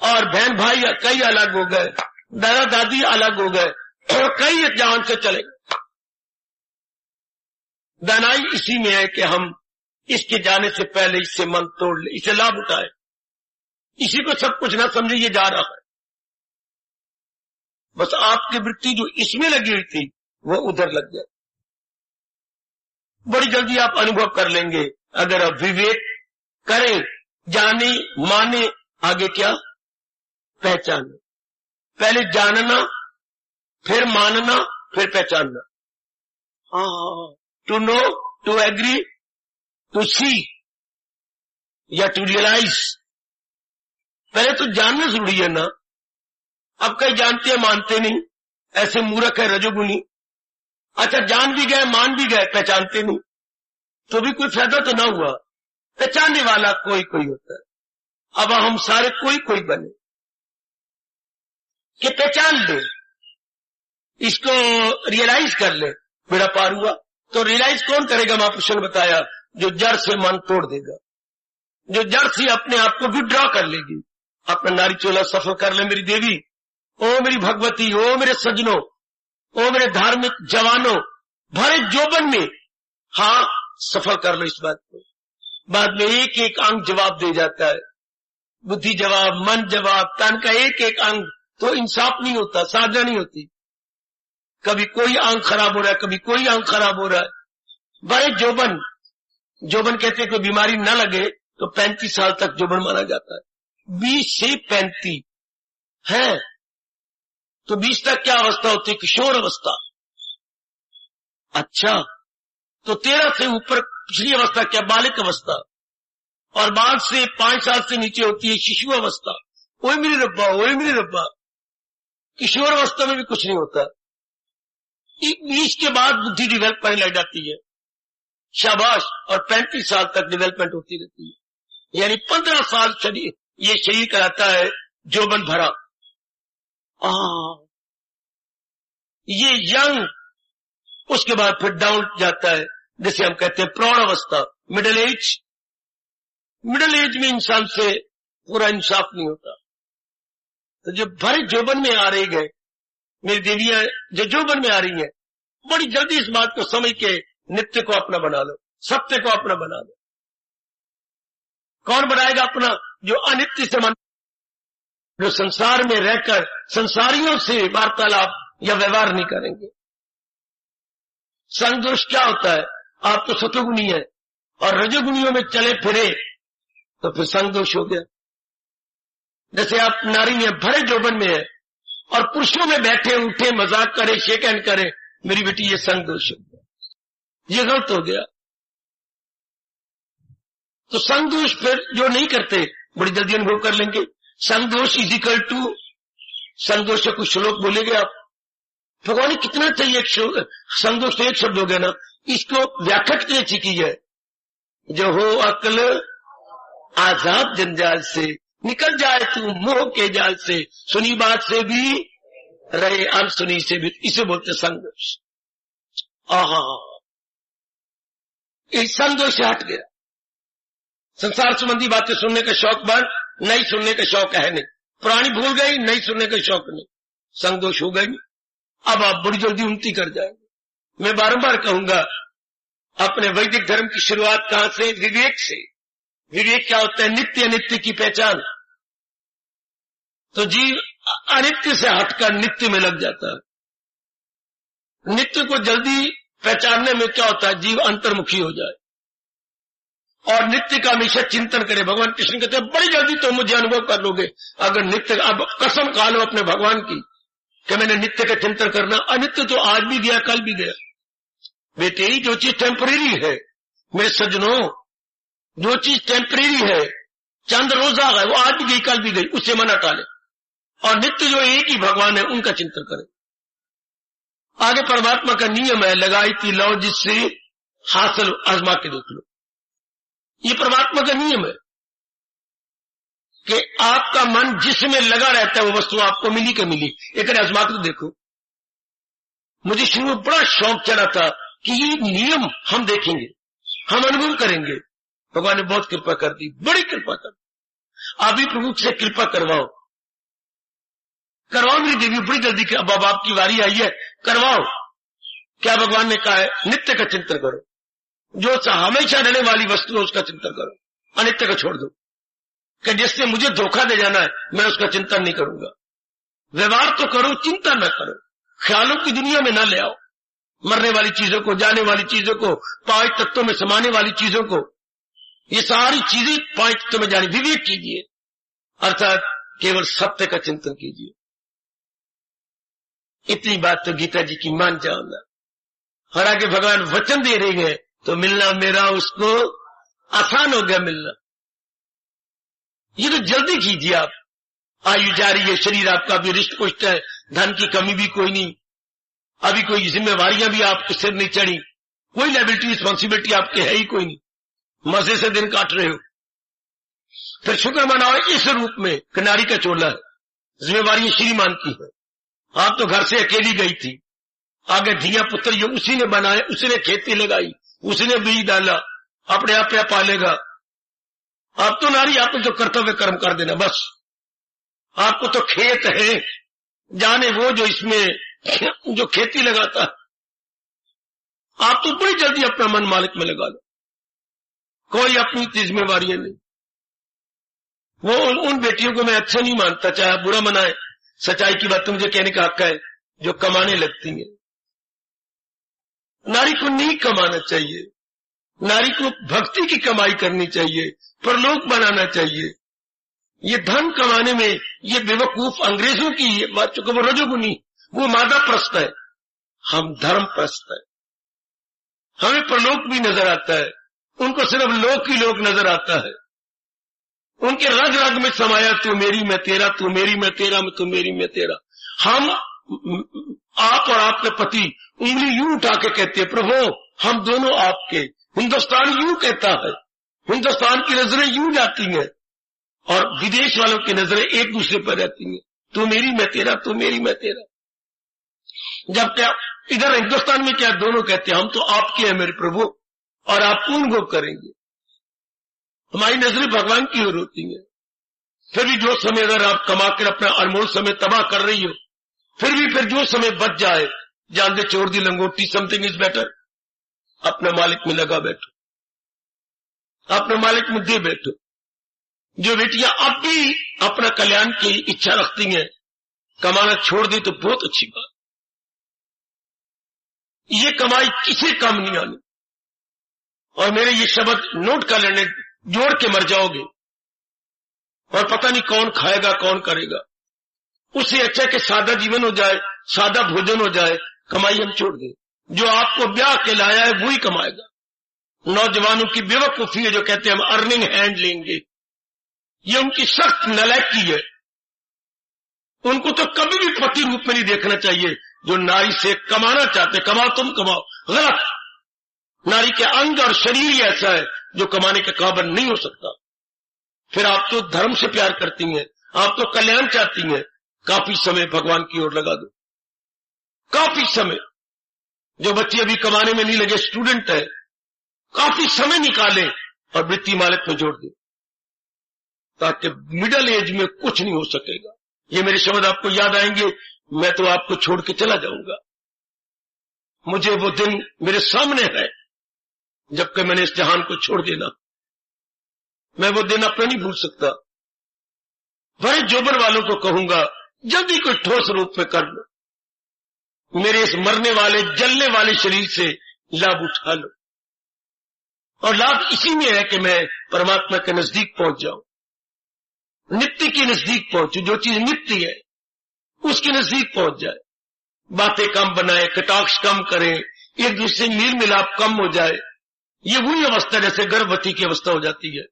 और बहन भाई कई अलग हो गए, दादा दादी अलग हो गए, कई जान से चले गए। दानाई इसी में है कि हम इसके जाने से पहले इससे मन तोड़ ले, इसे लाभ उठाए, इसी को सब कुछ ना समझे ये जा रहा है। बस आपकी वृत्ति जो इसमें लगी हुई थी वो उधर लग जाए। बड़ी जल्दी आप अनुभव कर लेंगे अगर आप विवेक करें, जाने माने, आगे क्या पहचाने। पहले जानना, फिर मानना, फिर पहचानना। To know, to agree, to see या टू रियलाइज। पहले तो जानना जरूरी है ना। अब कई जानते हैं मानते नहीं, ऐसे मूर्ख है रजोगुनी। अच्छा जान भी गए मान भी गए, पहचानते नहीं, तो भी कोई फायदा तो ना हुआ। पहचानने वाला कोई कोई होता है। अब हम सारे कोई कोई बने कि पहचान ले, इसको रियलाइज कर ले, बेड़ा पार हुआ। तो रियलाइज कौन करेगा? महापुरुषों ने बताया, जो जड़ से मन तोड़ देगा, जो जड़ से अपने आप को विड्रॉ कर लेगी। अपना नारी चोला सफल कर ले मेरी देवी, ओ मेरी भगवती, ओ मेरे सजनों, ओ मेरे धार्मिक जवानों, भरे जोबन में हाँ सफल कर लो इस बात को। बाद में एक एक अंग जवाब दे जाता है, बुद्धि जवाब, मन जवाब, तन का एक एक अंग। तो इंसाफ नहीं होता, साधना नहीं होती। कभी कोई अंग खराब हो रहा है, कभी कोई अंग खराब हो रहा है। बड़े जोबन, जोबन कहते हैं कोई बीमारी न लगे तो 35 साल तक जोबन माना जाता है। 20 से 35 है तो 20 तक क्या अवस्था होती है? किशोर अवस्था। अच्छा, तो 13 से ऊपर पिछली अवस्था क्या? बालिक अवस्था। और बाद से 5 साल से नीचे होती है शिशु अवस्था। ओए मेरे रब्बा, ओए मेरे रब्बा। किशोर अवस्था में भी कुछ नहीं होता। 20 के बाद बुद्धि डेवलप करने लग जाती है, शाबाश। और 35 साल तक डेवलपमेंट होती रहती है, यानी 15 साल शरीर, ये शरीर कराता है जोबन भरा। ये यंग, उसके बाद फिर डाउन जाता है, जैसे हम कहते हैं प्रौढ़ अवस्था, मिडिल एज। मिडिल एज में इंसान से पूरा इंसाफ नहीं होता। तो जो भरे जोबन में आ रही गए मेरी देवियां, जो जोबन में आ रही हैं, बड़ी जल्दी इस बात को समझ के नित्य को अपना बना लो, सत्य को अपना बना लो। कौन बनाएगा अपना? जो अनित्य से मन, जो संसार में रहकर संसारियों से वार्तालाप या व्यवहार नहीं करेंगे। संग दोष क्या होता है? आप तो सतोगुणी है और रजोगुणियों में चले फिरे तो फिर संग दोष हो गया। जैसे आप नारी में भरे जोबन में है और पुरुषों में बैठे उठे मजाक करे, शेक हैंड करे, मेरी बेटी ये संग दोष है, ये गलत हो गया। तो संग दोष फिर जो नहीं करते बड़ी जल्दी अनुभव कर लेंगे। संग दोष इज इक्वल टू, संग दोष से कुछ श्लोक बोलेंगे आप, भगवान ने कितना चाहिए एक संग दोष तो एक शब्द हो गया ना, इसको व्याख्या कितनी अच्छी की है। जो हो अकल आजाद जंजाल से, निकल जाए तू मोह के जाल से, सुनी बात से भी रहे अनसुनी से भी, इसे बोलते संग दोष। आहा, इस संग दोष से हट गया। संसार संबंधी बातें सुनने का शौक बंद, नहीं सुनने का शौक है नहीं, पुरानी भूल गई, नहीं सुनने का शौक नहीं, संग दोष हो गई। अब आप बड़ी जल्दी उन्नति कर जाएंगे। मैं बारंबार कहूंगा, अपने वैदिक धर्म की शुरुआत कहां से? विवेक से। विवेक क्या होता है? नित्य अनित्य की पहचान। तो जीव अनित्य से हटकर नित्य में लग जाता है। नित्य को जल्दी पहचानने में क्या होता है? जीव अंतर्मुखी हो जाए और नित्य का हमेशा चिंतन करे। भगवान कृष्ण कहते हैं बड़ी जल्दी तो मुझे अनुभव कर लोगे अगर नित्य, अब कसम खा लो अपने भगवान की कि मैंने नित्य का चिंतन करना। अनित्य तो आज भी गया, कल भी गया। बेटे, जो चीज टेम्परेरी है मेरे सज्जनों, जो चीज टेम्परेरी है, चंद रोजा है, वो आज भी गई कल भी गई, उससे मन हटा ले। और नित्य जो एक ही भगवान है उनका चिंतन करें। आगे परमात्मा का नियम है, लगाई थी लो जिससे हासिल आजमा के देख लो। ये परमात्मा का नियम है कि आपका मन जिसमें लगा रहता है वो वस्तु आपको मिली के मिली। एक आजमा के देखो। मुझे शुरू में बड़ा शौक चढ़ा था कि ये नियम हम देखेंगे, हम अनुभव करेंगे। भगवान ने बहुत कृपा कर दी, बड़ी कृपा कर दी। आप भी प्रभु से कृपा करवाओ, करवाओ मेरी देवी, बड़ी जल्दी अब आपकी वारी आई है, करवाओ। क्या भगवान ने कहा है? नित्य का चिंतन करो, जो हमेशा रहने वाली वस्तु है उसका चिंतन करो, अनित्य का छोड़ दो। कि जिससे मुझे धोखा दे जाना है मैं उसका चिंतन नहीं करूंगा। व्यवहार तो करो, चिंता न करो। ख्यालों की दुनिया में न ले आओ, मरने वाली चीजों को, जाने वाली चीजों को, 5 तत्वों में समाने वाली चीजों को, ये सारी चीजें 5 तत्वों में जाने। विवेक कीजिए, अर्थात केवल सत्य का चिंतन कीजिए। इतनी बात तो गीता जी की मान जाओ ना। और आगे भगवान वचन दे रहे हैं तो मिलना मेरा उसको आसान हो गया मिलना। ये तो जल्दी कीजिए आप। आयु जा रही है, शरीर आपका भी रिष्ट पुष्ट है, धन की कमी भी कोई नहीं, अभी कोई जिम्मेवारियां भी आपके सिर नहीं चढ़ी, कोई लायबिलिटी रिस्पॉन्सिबिलिटी आपके है ही कोई नहीं, मजे से दिन काट रहे हो। फिर शुक्र मनाओ इस रूप में कि नारी का चोला है, जिम्मेवारी श्रीमान की है। आप तो घर से अकेली गई थी, आगे धिया पुत्र जो उसी ने बनाए, उसी ने खेती लगाई, उसी ने बीज डाला, अपने आप पे पालेगा। आप तो नारी, आपको जो कर्तव्य कर्म कर देना बस। आपको तो खेत है, जाने वो जो इसमें जो खेती लगाता है। आप तो बड़ी जल्दी अपना मन मालिक में लगा लो, कोई अपनी जिम्मेवारियां नहीं। वो उन बेटियों को मैं अच्छा नहीं मानता, चाहे बुरा मनाए, सच्चाई की बात तो मुझे कहने का हक है, जो कमाने लगती हैं। नारी को नहीं कमाना चाहिए, नारी को भक्ति की कमाई करनी चाहिए, परलोक बनाना चाहिए। ये धन कमाने में ये बेवकूफ अंग्रेजों की बात, चूंकि वो रजोगुनी, वो मादा प्रस्त है, हम धर्म प्रस्त है। हमें परलोक भी नजर आता है, उनको सिर्फ लोक ही लोक नजर आता है। उनके रग रग में समाया तू मेरी मैं तेरा, तू मेरी मैं तेरा, मैं तू मेरी मैं तेरा। हम, आप और आपके पति उंगली यूं उठा के कहते हैं प्रभु हम दोनों आपके। हिंदुस्तान यूं कहता है, हिंदुस्तान की नजरें यूं जाती हैं और विदेश वालों की नजरें एक दूसरे पर रहती हैं, तू मेरी मैं तेरा, तू मेरी मैं तेरा। जब क्या इधर हिंदुस्तान में क्या दोनों कहते हैं हम तो आपके हैं मेरे प्रभु और आप पूर्ण भोग करेंगे। हमारी नजरें भगवान की ओर होती हैं। फिर भी जो समय अगर आप कमा कर अपना अनमोल समय तबाह कर रही हो, फिर जो समय बच जाए, जान दे चोर दी लंगोटी, समथिंग इज बेटर। अपने मालिक में लगा बैठो, अपने मालिक में दे बैठो। जो बेटियां अब भी अपना कल्याण की इच्छा रखती हैं, कमाना छोड़ दी तो बहुत अच्छी बात। ये कमाई किसी काम नहीं आनी। और मेरे ये शब्द नोट कर लेने, जोड़ के मर जाओगे और पता नहीं कौन खाएगा कौन करेगा। उससे अच्छा कि सादा जीवन हो जाए, सादा भोजन हो जाए, कमाई हम छोड़ दें। जो आपको ब्याह के लाया है वही कमाएगा। नौजवानों की बेवकूफी है जो कहते हैं हम अर्निंग हैंड लेंगे, ये उनकी सख्त नालायकी है। उनको तो कभी भी पति रूप में नहीं देखना चाहिए। जो नारी से कमाना चाहते, कमाओ तुम कमाओ, गलत। नारी के अंग और शरीर ही ऐसा है जो कमाने के काबिल नहीं हो सकता। फिर आप तो धर्म से प्यार करती हैं, आप तो कल्याण चाहती हैं, काफी समय भगवान की ओर लगा दो, काफी समय। जो बच्चे अभी कमाने में नहीं लगे, स्टूडेंट है, काफी समय निकालें और वृत्ति मालिक में जोड़ दें, ताकि मिडिल एज में कुछ नहीं हो सकेगा। ये मेरे शब्द आपको याद आएंगे, मैं तो आपको छोड़ के चला जाऊंगा। मुझे वो दिन मेरे सामने है जबकि मैंने इस जहान को छोड़ देना। मैं वो दिन अपना नहीं भूल सकता। बड़े जोबन वालों को कहूंगा, जल्दी कोई ठोस रूप में कर लो, मेरे इस मरने वाले जलने वाले शरीर से लाभ उठा लो। और लाभ इसी में है कि मैं परमात्मा के नजदीक पहुंच जाऊं, नित्य के नजदीक पहुंचू। जो चीज नित्य है उसके नजदीक पहुंच जाए, बातें कम बनाए, कटाक्ष कम करें, एक दूसरे से मेल मिलाप कम हो जाए। ये वही अवस्था जैसे गर्भवती की अवस्था हो जाती है।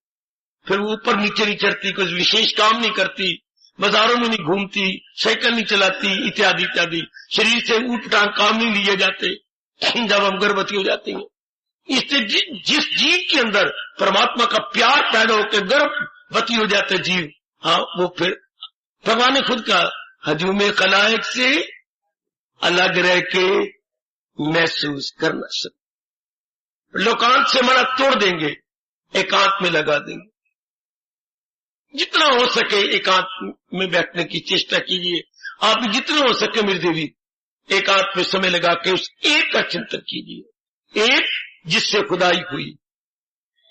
फिर ऊपर नीचे नहीं चढ़ती, कुछ विशेष काम नहीं करती, बाजारों में नहीं घूमती, साइकिल नहीं चलाती, इत्यादि इत्यादि। शरीर से ऊट पटांग काम नहीं लिए जाते जब हम गर्भवती हो जाती हैं। इससे जिस जीव के अंदर परमात्मा का प्यार पैदा होकर गर्भवती हो जाते जीव, हाँ, वो फिर भगवान ने खुद कहा, हजूम खलायक से अलग रह के महसूस करना सकते। लोकांत से मना तोड़ देंगे, एकांत में लगा देंगे। जितना हो सके एकांत में बैठने की चेष्टा कीजिए। आप जितना हो सके मेरी देवी एकांत में समय लगा के उस एक का चिंतन कीजिए, एक जिससे खुदाई हुई,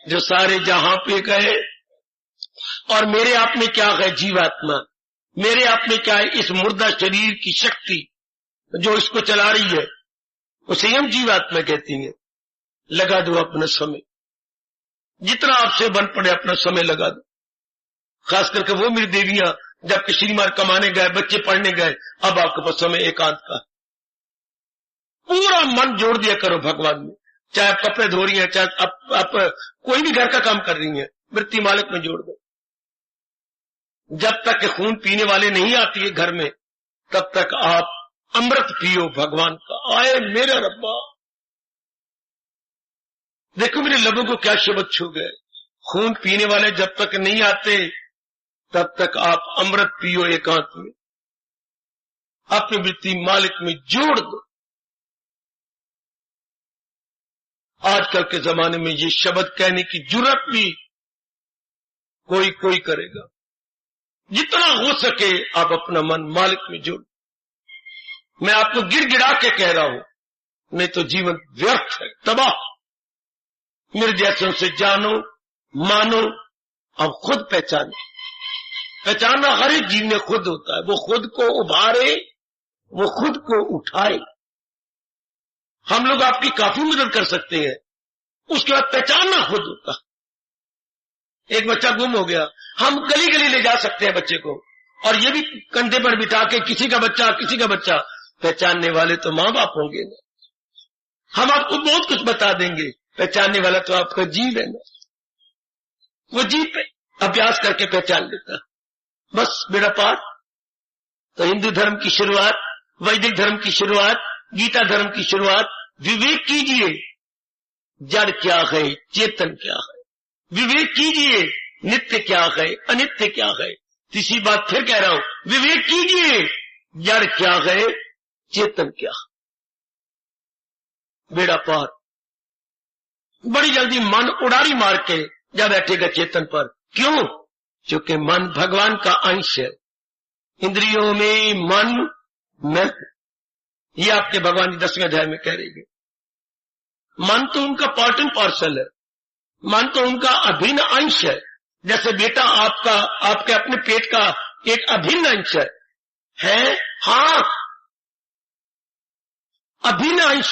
जो सारे जहां पे गए। और मेरे आप में क्या है जीवात्मा, मेरे आप में क्या है इस मुर्दा शरीर की शक्ति जो इसको चला रही है, उसे हम जीवात्मा कहती हैं। लगा दो अपना समय, जितना आपसे बन पड़े अपना समय लगा दो। खास करके वो मेरी देवियां जबकि श्रीमान कमाने गए, बच्चे पढ़ने गए, अब आपके पास समय एकांत का। पूरा मन जोड़ दिया करो भगवान में। चाहे आप कपड़े धो रही हैं, चाहे आप कोई भी घर का काम कर रही हैं, वृत्ति मालिक में जोड़ दो। जब तक खून पीने वाले नहीं आती है घर में, तब तक आप अमृत पियो भगवान का। आए मेरा रब्बा, देखो मेरे लबों को क्या शब्द छू गए। खून पीने वाले जब तक नहीं आते तब तक आप अमृत पियो एकांत में, अपनी वृत्ति मालिक में जोड़ दो। आजकल के जमाने में ये शब्द कहने की जुर्रत भी कोई करेगा। जितना हो सके आप अपना मन मालिक में जोड़। मैं आपको गिड़गिड़ा के कह रहा हूं, नहीं तो जीवन व्यर्थ है, तबाह। मेरे जैसों से जानो, मानो, अब खुद पहचानो। पहचानना हर एक जीव में खुद होता है। वो खुद को उभारे, वो खुद को उठाए। हम लोग आपकी काफी मदद कर सकते हैं, उसके बाद पहचानना खुद होता। एक बच्चा गुम हो गया, हम गली गली ले जा सकते हैं बच्चे को, और ये भी कंधे पर बिठा के किसी का बच्चा, पहचानने वाले तो माँ बाप होंगे ना। हम आपको बहुत कुछ बता देंगे, पहचानने वाला तो आपका जीव है ना। वो जीव पे अभ्यास करके पहचान लेता, बस बेड़ा पार। तो हिंदू धर्म की शुरुआत, वैदिक धर्म की शुरुआत, गीता धर्म की शुरुआत, विवेक कीजिए जड़ क्या है, चेतन क्या है। विवेक कीजिए नित्य क्या है, अनित्य क्या है। तीसरी बात फिर कह रहा हूं, विवेक कीजिए जड़ क्या है, चेतन क्या है। बेड़ा पार। बड़ी जल्दी मन उड़ारी मार के जा बैठेगा चेतन पर। क्यों? क्योंकि मन भगवान का अंश है। इंद्रियों में मन मैं, ये आपके भगवान जी 10वें अध्याय में कह रही है। मन तो उनका पार्ट एंड पार्सल है, मन तो उनका अभिन्न अंश है। जैसे बेटा आपके अपने पेट का एक अभिन्न अंश है, हाँ, अभिन्न अंश,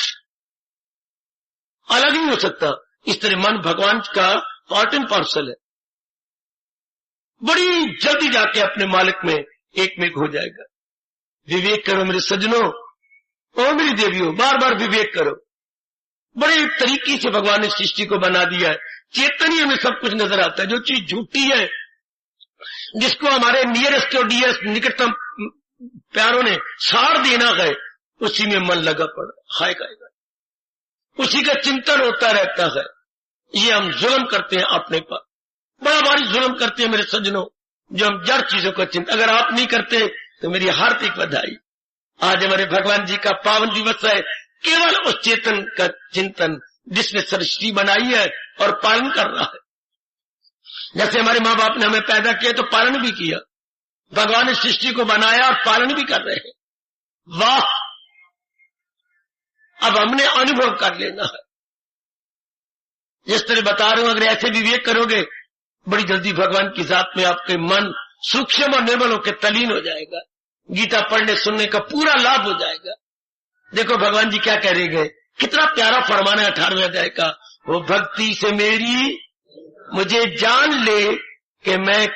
अलग नहीं हो सकता। इस तरह मन भगवान का पार्ट एंड पार्सल है। बड़ी जल्दी जाके अपने मालिक में एक हो जाएगा। विवेक करो मेरे सज्जनों, ओ मेरी देवियों, बार बार विवेक करो। बड़े तरीके से भगवान ने सृष्टि को बना दिया है। चेतनीय में सब कुछ नजर आता है। जो चीज झूठी है, जिसको हमारे नियरेस्ट और डियरेस्ट निकटतम प्यारों ने साड़ देना है, उसी में मन लगा पड़ा, हाय खाएगा, उसी का चिंतन होता रहता है। ये हम जुल्म करते हैं अपने पर, बड़ा भारी जुल्म करते हैं मेरे सज्जनों, जो हम जड़ चीजों का चिंतन। अगर आप नहीं करते तो मेरी हार्दिक बधाई। आज हमारे भगवान जी का पावन दिवस है। केवल उस चेतन का चिंतन जिसने सृष्टि बनाई है और पालन कर रहा है। जैसे हमारे माँ बाप ने हमें पैदा किया तो पालन भी किया, भगवान ने सृष्टि को बनाया और पालन भी कर रहे हैं। वाह, अब हमने अनुभव कर लेना है। जिस तरह बता रहा हूं, अगर ऐसे विवेक करोगे, बड़ी जल्दी भगवान की जात में आपके मन सूक्ष्म और निर्मल होकर तलीन हो जाएगा। गीता पढ़ने सुनने का पूरा लाभ हो जाएगा। देखो भगवान जी क्या कह रहे गए, कितना प्यारा फरमान है 18वें अध्याय का। वो भक्ति से मेरी मुझे जान ले कि मैं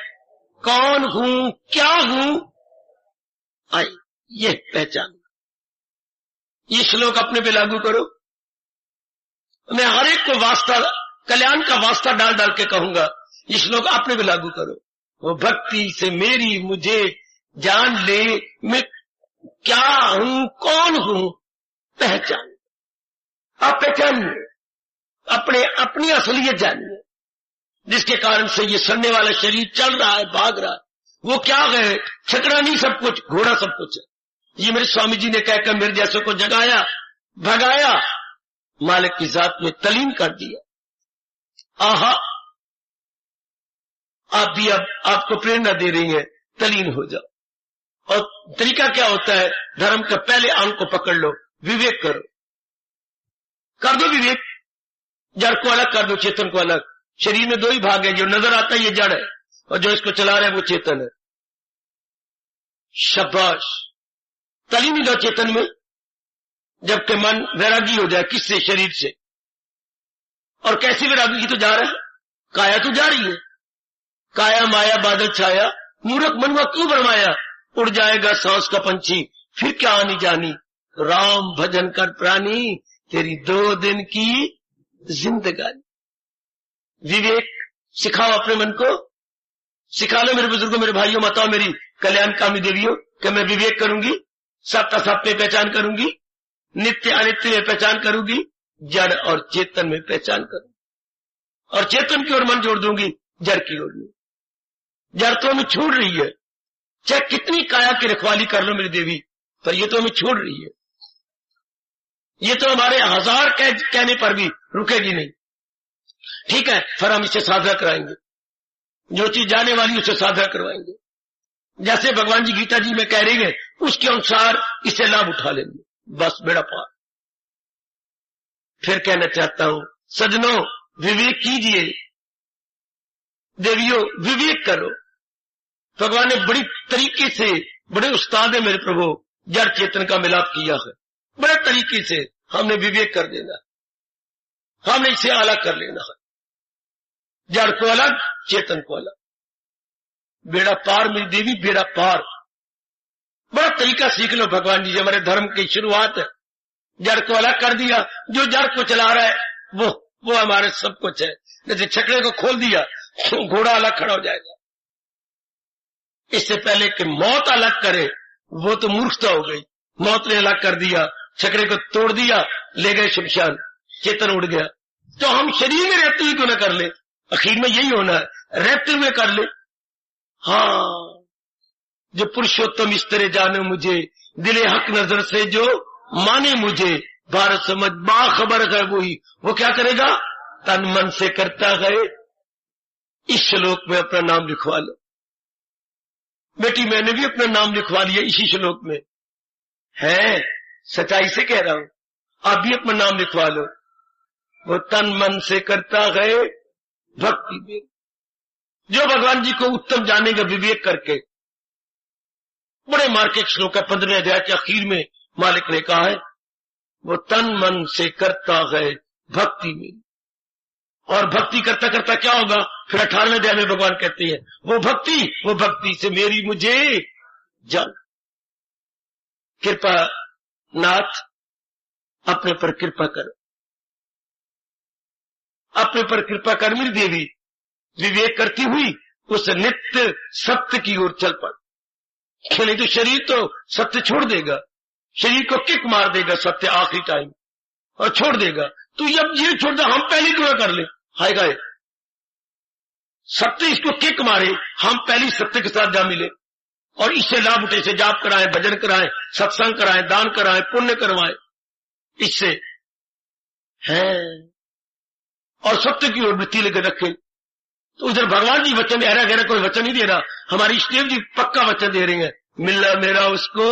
कौन हूं, क्या हूं, आई ये पहचान। ये श्लोक अपने पे लागू करो। मैं हर एक को वास्ता, कल्याण का वास्ता डाल डाल के कहूंगा, ये श्लोक अपने पे लागू करो। वो भक्ति से मेरी मुझे जान ले, मैं क्या हूं, कौन हूं, पहचान। आप पहचानिए, अपनी असलियत जानिए, जिसके कारण से ये सड़ने वाला शरीर चल रहा है, भाग रहा है। वो क्या है, छकड़ा नहीं सब कुछ, घोड़ा सब कुछ है। ये मेरे स्वामी जी ने कहकर मेरे जैसों को जगाया, भगाया, मालिक की जात में तलीन कर दिया। आहा, आप भी अब आपको प्रेरणा दे रही है, तलीन हो जाओ। और तरीका क्या होता है, धर्म के पहले अंग को पकड़ लो, विवेक करो, कर दो विवेक। जड़ को अलग कर दो, चेतन को अलग। शरीर में दो ही भाग है, जो नजर आता है ये जड़ है, और जो इसको चला रहा है वो चेतन है। शाबाश, तलीन दो चेतन में, जबकि मन वैरागी हो जाए। किससे? शरीर से। और कैसी वैरागी की तो जा रहा है, काया तो जा रही है। काया माया बादल छाया, मूर्ख मन को क्यों भरमाया। उड़ जाएगा सांस का पंछी, फिर क्या आनी जानी। राम भजन कर प्राणी, तेरी 2 दिन की जिंदगानी। विवेक सिखाओ अपने मन को, सिखा लो मेरे बुजुर्गों, मेरे भाइयों, माताओं, मेरी कल्याणकामी देवियों, कि मैं विवेक करूंगी, सत्ता सब में पहचान करूंगी, नित्य अनित्य में पहचान करूंगी, जड़ और चेतन में पहचान करूंगी, और चेतन की ओर मन जोड़ दूंगी, जड़ की ओर नहीं। जड़ तो हमें छोड़ रही है, चाहे कितनी काया की रखवाली कर लो मेरी देवी, पर ये तो हमें छोड़ रही है। ये तो हमारे 1000 कहने पर भी रुकेगी नहीं। ठीक है, फिर हम इसे साधना कराएंगे, जो चीज जाने वाली उसे साधना करवाएंगे। जैसे भगवान जी गीता जी में कह रही है, उसके अनुसार इसे लाभ उठा लेंगे, बस बेड़ा पार। फिर कहना चाहता हूं, सज्जनों विवेक कीजिए, देवियों विवेक करो। भगवान ने बड़ी तरीके से, बड़े उस्ताद है मेरे प्रभु, जड़ चेतन का मिलाप किया है। बड़े तरीके से हमने विवेक कर देना, हमने इसे अलग कर लेना है, जड़ को अलग, चेतन को अलग। बेड़ा पार मेरी देवी, बेड़ा पार। बड़ा तरीका सीख लो भगवान जी, हमारे धर्म की शुरुआत है। जड़ को अलग कर दिया, जो जड़ को चला रहा है वो हमारे सब कुछ है। जैसे छकड़े को खोल दिया, घोड़ा अलग खड़ा हो जाएगा। इससे पहले कि मौत अलग करे, वो तो मूर्खता हो गई। मौत ने अलग कर दिया, छकड़े को तोड़ दिया, ले गए शमशान, चेतन उड़ गया। तो हम शरीर में रहते हुए क्यों ना कर ले, आखिर में यही होना है, रहते हुए कर ले। हाँ, जो पुरुषोत्तम इस तरह जाने मुझे, दिले हक नजर से जो माने मुझे, भारत समझ बाखबर है वही, वो क्या करेगा, तन मन से करता है। इस श्लोक में अपना नाम लिखवा लो बेटी, मैंने भी अपना नाम लिखवा लिया इसी श्लोक में है, सच्चाई से कह रहा हूं, आप भी अपना नाम लिखवा लो। वो तन मन से करता है भक्ति में, जो भगवान जी को उत्तम जानेगा विवेक करके। बड़े मार्केट श्लोक है, 15वें अध्याय के आखिर में मालिक ने कहा है, वो तन मन से करता है भक्ति में। और भक्ति करता करता क्या होगा, फिर 18वें अध्याय में भगवान कहते हैं, वो भक्ति से मेरी मुझे जान। कृपा नाथ अपने पर कृपा कर, अपने पर कृपा कर मेरी देवी। विवेक करती हुई उस नित्य सत्य की ओर चल पड़। नहीं तो शरीर तो सत्य छोड़ देगा, शरीर को किक मार देगा सत्य आखिरी टाइम और छोड़ देगा। तो जब ये छोड़ दे, हम पहले क्यों कर ले, हाय गाय सत्य इसको किक मारे, हम पहले सत्य के साथ जा मिले और इससे लाभ उठे, से जाप कराएं, भजन कराएं, सत्संग कराएं, दान कराएं, पुण्य करवाएं, इससे है और सत्य की ओर वृत्ति लेकर रखें। तो उधर भगवान जी वचन ऐरा गहरा कोई वचन नहीं दे रहा, हमारी इष्टदेव जी पक्का वचन दे रही है, मिलना मेरा उसको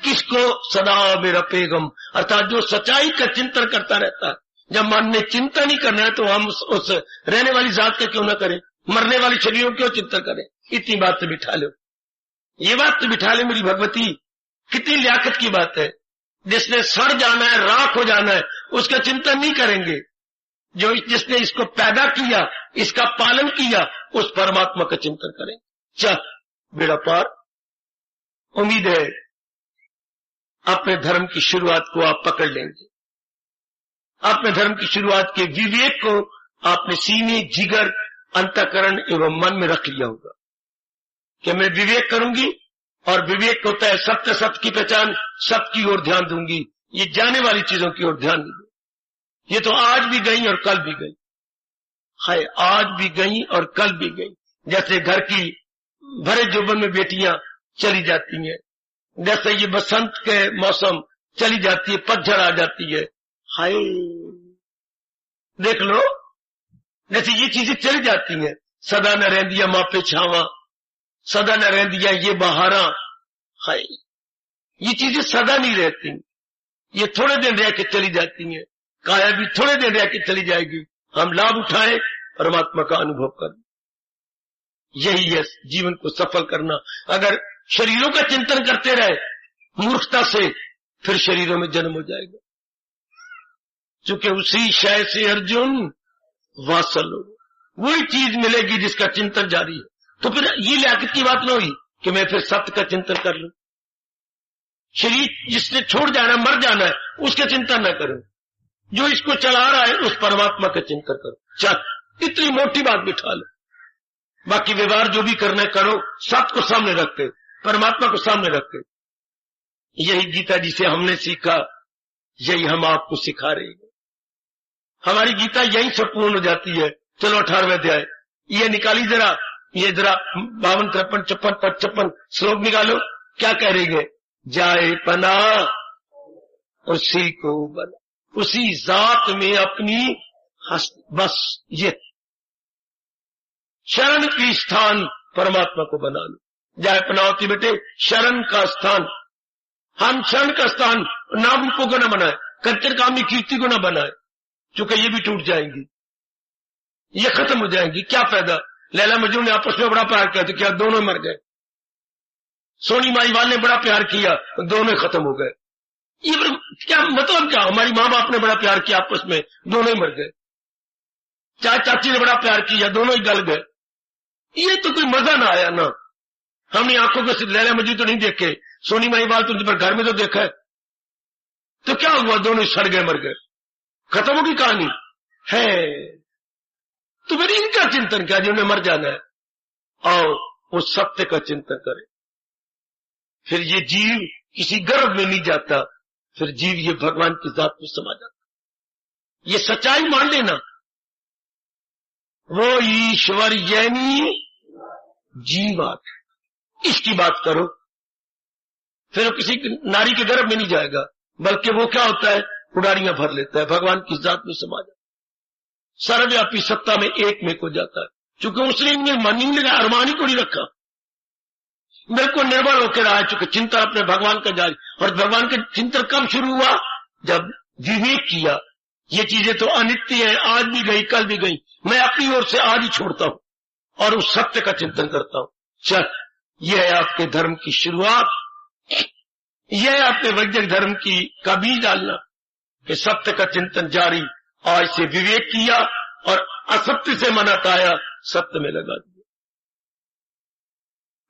किसको सदा मेरा पेगम। अर्थात जो सच्चाई का चिंतन करता रहता है, जब मन ने चिंतन ही करना है तो हम उस रहने वाली जात का क्यों ना करें, मरने वाली शरीरों क्यों चिंतन करें। इतनी बात तो बिठा लो, ये बात तो बिठा ले मेरी भगवती। कितनी लियाकत की बात है। जिसने सड़ जाना है, राख हो जाना है, उसका चिंतन नहीं करेंगे। जो जिसने इसको पैदा किया, इसका पालन किया, उस परमात्मा का चिंतन करें। चल बेड़ा पार। उम्मीद है अपने धर्म की शुरुआत को आप पकड़ लेंगे। अपने धर्म की शुरुआत के विवेक को आपने सीने, जिगर, अंतःकरण एवं मन में रख लिया होगा कि मैं विवेक करूंगी, और विवेक होता है सत्य, सत्य की पहचान, सत्य की ओर ध्यान दूंगी, ये जाने वाली चीजों की ओर ध्यान दूंगी। ये तो आज भी गई और कल भी गई है, आज भी गई और कल भी गई। जैसे घर की भरे जुबन में बेटियां चली जाती हैं, जैसे ये बसंत के मौसम चली जाती है, पतझड़ आ जाती है, हाय देख लो, जैसे ये चीजें चली जाती हैं। सदा न रहंदिया मापे छावा, सदा न रहंदिया ये बहारा, हाय ये चीजें सदा नहीं रहती, ये थोड़े दिन रह के चली जाती हैं। काया भी थोड़े दिन रह के चली जाएगी। हम लाभ उठाएं, परमात्मा का अनुभव करें, यही है जीवन को सफल करना। अगर शरीरों का चिंतन करते रहे मूर्खता से, फिर शरीरों में जन्म हो जाएगा। क्योंकि उसी शय से अर्जुन वासल हो, वही चीज मिलेगी जिसका चिंतन जारी है। तो फिर ये लियाकत की बात न हुई कि मैं फिर सत्य का चिंतन कर लूं। शरीर जिसने छोड़ जाना, मर जाना है, उसका चिंतन न करो, जो इसको चला रहा है उस परमात्मा का चिंतन करो। चल इतनी मोटी बात बिठा लो, बाकी व्यवहार जो भी करना है करो, सत्य को सामने रखते, परमात्मा को सामने रखते। यही गीता जी से हमने सीखा, यही हम आपको सिखा रहे हैं। हमारी गीता यहीं से पूर्ण हो जाती है। चलो 18वें अध्याय ये निकाली जरा, ये जरा 52, 53, 54, 55 श्लोक निकालो। क्या कह रही है? जाए पना उसी को बना, उसी जात में अपनी हस्त, बस ये शरण की स्थान परमात्मा को बना लो। जाए पनावती बेटे, शरण का स्थान। हम शरण का स्थान नाम रूपों को न बनाए, कच्चर कामी कीर्ति को न बनाए, क्योंकि ये भी टूट जाएंगी, ये खत्म हो जाएंगी। क्या फायदा? लैला मजनू ने आपस में बड़ा प्यार किया तो क्या दोनों मर गए? सोनी माईवाल ने बड़ा प्यार किया, दोनों खत्म हो गए। ये क्या मतलब? क्या हमारी माँ बाप ने बड़ा प्यार किया आपस में, दोनों ही मर गए। चाचा चाची ने बड़ा प्यार किया, दोनों ही गल गए। ये तो कोई मजा ना आया ना। हमने आंखों के सिर्फ लैला मजनू तो नहीं देखे, सोनी माईवाल तो पर घर में तो देखा है। तो क्या हुआ? दोनों ही सड़ गए, मर गए, खत्म होगी कहानी है। तो फिर इनका चिंतन क्या, जिन्हें मर जाना है, और वो सत्य का चिंतन करे। फिर ये जीव किसी गर्भ में नहीं जाता, फिर जीव ये भगवान की जात में समा जाता। ये सच्चाई मान लेना, वो ईश्वर यानी जीवात, इसकी बात करो। फिर वो किसी नारी के गर्भ में नहीं जाएगा, बल्कि वो क्या होता है, उड़ारियां भर लेता है, भगवान की जात में समा जाता है, सर्वव्यापी सत्ता में एक में को जाता है। क्योंकि उसने इनमें मन ही नहीं लगा, अरमान ही को नहीं रखा, बिल्कुल निर्भर होकर रहा है। चूंकि चिंतन अपने भगवान का जारी, और भगवान का चिंतन कब शुरू हुआ? जब विवेक किया, ये चीजें तो अनित्य है, आज भी गई कल भी गई, मैं अपनी ओर से आज ही छोड़ता हूं और उस सत्य का चिंतन करता हूं। चल, यह है आपके धर्म की शुरुआत, यह है आपके वैदिक धर्म की का बीज डालना कि सत्य का चिंतन जारी। आज से विवेक किया और असत्य से मन हटाया, सत्य में लगा दिया,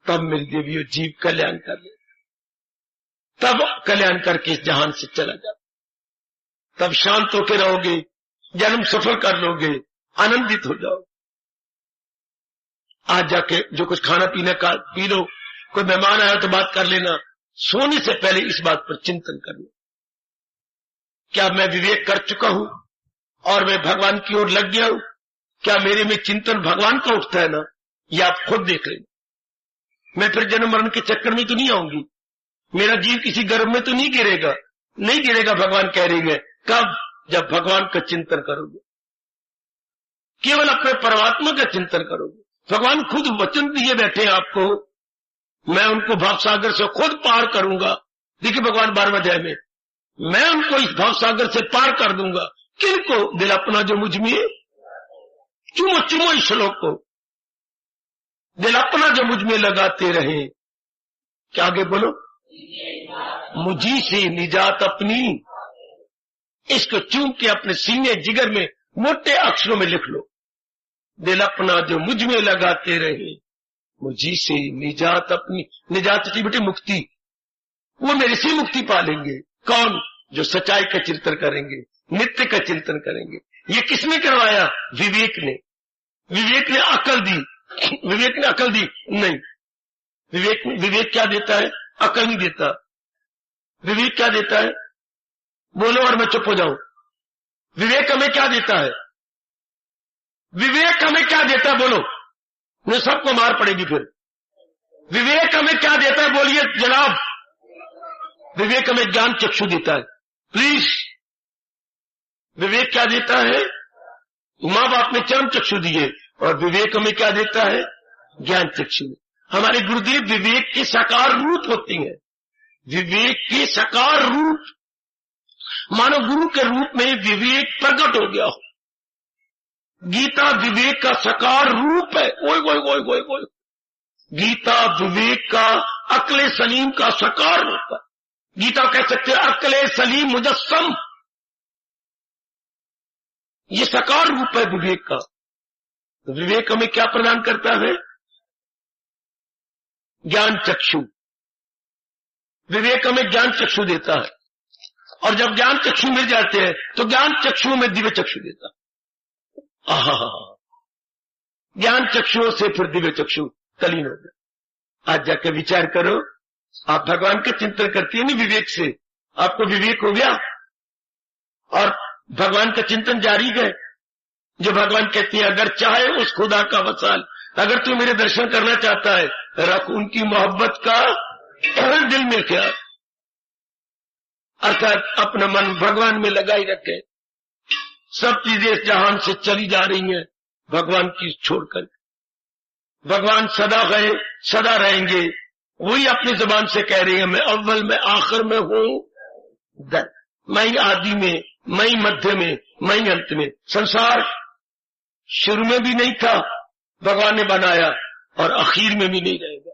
तब मेरी देवियों जीव कल्याण कर ले। तब कल्याण करके इस जहान से चला जाता, तब शांत होकर रहोगे, जन्म सफल कर लोगे, आनंदित हो जाओगे। आज जाके जो कुछ खाना पीना का पी लो, कोई मेहमान आया तो बात कर लेना, सोने से पहले इस बात पर चिंतन करना, क्या मैं विवेक कर चुका हूं और मैं भगवान की ओर लग गया हूं? क्या मेरे में चिंतन भगवान का उठता है ना? ये आप खुद देख लेना। मैं फिर जन्म मरण के चक्कर में तो नहीं आऊंगी, मेरा जीव किसी गर्भ में तो नहीं गिरेगा, नहीं गिरेगा। भगवान कह रही है कब? जब भगवान का चिंतन करोगे, केवल अपने परमात्मा का चिंतन करोगे। भगवान खुद वचन दिए बैठे हैं आपको, मैं उनको भवसागर से खुद पार करूंगा। देखिए भगवान 12वें अध्याय में, मैं उनको इस भवसागर से पार कर दूंगा। किनको? दिल अपना जो मुझ में, चुमो चुमो इस श्लोक को, दिल अपना जो मुझ में लगाते रहे। क्या आगे बोलो? मुझी से निजात अपनी, इसको चूम के अपने सीने जिगर में मोटे अक्षरों में लिख लो। दिल अपना जो मुझ में लगाते रहे, मुझी से निजात अपनी। निजात की बेटे मुक्ति, वो मेरे से मुक्ति पालेंगे। कौन? जो सच्चाई का चिंतन करेंगे, नित्य का चिंतन करेंगे। ये किसने करवाया? विवेक ने। विवेक ने अकल दी। विवेक ने अकल दी? नहीं। विवेक क्या देता है? अकल नहीं देता। विवेक क्या देता है? बोलो और मैं चुप हो जाऊं। विवेक हमें क्या देता है? विवेक हमें क्या देता है? बोलो, मुझे सबको मार पड़ेगी फिर। विवेक हमें क्या देता है? बोलिए जनाब। विवेक हमें ज्ञान चक्षु देता है। प्लीज, विवेक क्या देता है? मां बाप ने चरम चक्षु दिए, और विवेक हमें क्या देता है? ज्ञान चक्षु। हमारे गुरुदेव विवेक के साकार रूप होते हैं। विवेक के साकार रूप, मानो गुरु के रूप में विवेक प्रकट हो गया हो। गीता विवेक का साकार रूप है। ओए ओए ओए ओए ओए, गीता विवेक का, अक्ले सलीम का साकार रूप है। गीता कह सकते हैं अक्ले सलीम मुजस्सम, ये साकार रूप है विवेक का। तो विवेक हमें क्या प्रदान करता है? ज्ञान चक्षु। विवेक हमें ज्ञान चक्षु देता है, और जब ज्ञान चक्षु मिल जाते हैं तो ज्ञान चक्षु में दिव्य चक्षु देता है। ज्ञान चक्षुओं से फिर दिव्य चक्षु तलीन हो गया। आज जाकर विचार करो, आप भगवान का चिंतन करती है ना विवेक से, आपको विवेक हो गया और भगवान का चिंतन जारी है। जो भगवान कहती है अगर चाहे उस खुदा का वसाल, अगर तू मेरे दर्शन करना चाहता है, रख उनकी मोहब्बत का दिल में ख्याल, अर्थात अपना मन भगवान में लगाई रखे। सब चीजें इस जहान से चली जा रही हैं भगवान की छोड़कर। भगवान सदा है, सदा रहेंगे। वही अपनी जुबान से कह रही है, मैं अव्वल में आखिर में हूं, मैं आदि में, मैं मध्य में, मैं अंत में। संसार शुरू में भी नहीं था, भगवान ने बनाया, और आखिर में भी नहीं रहेगा।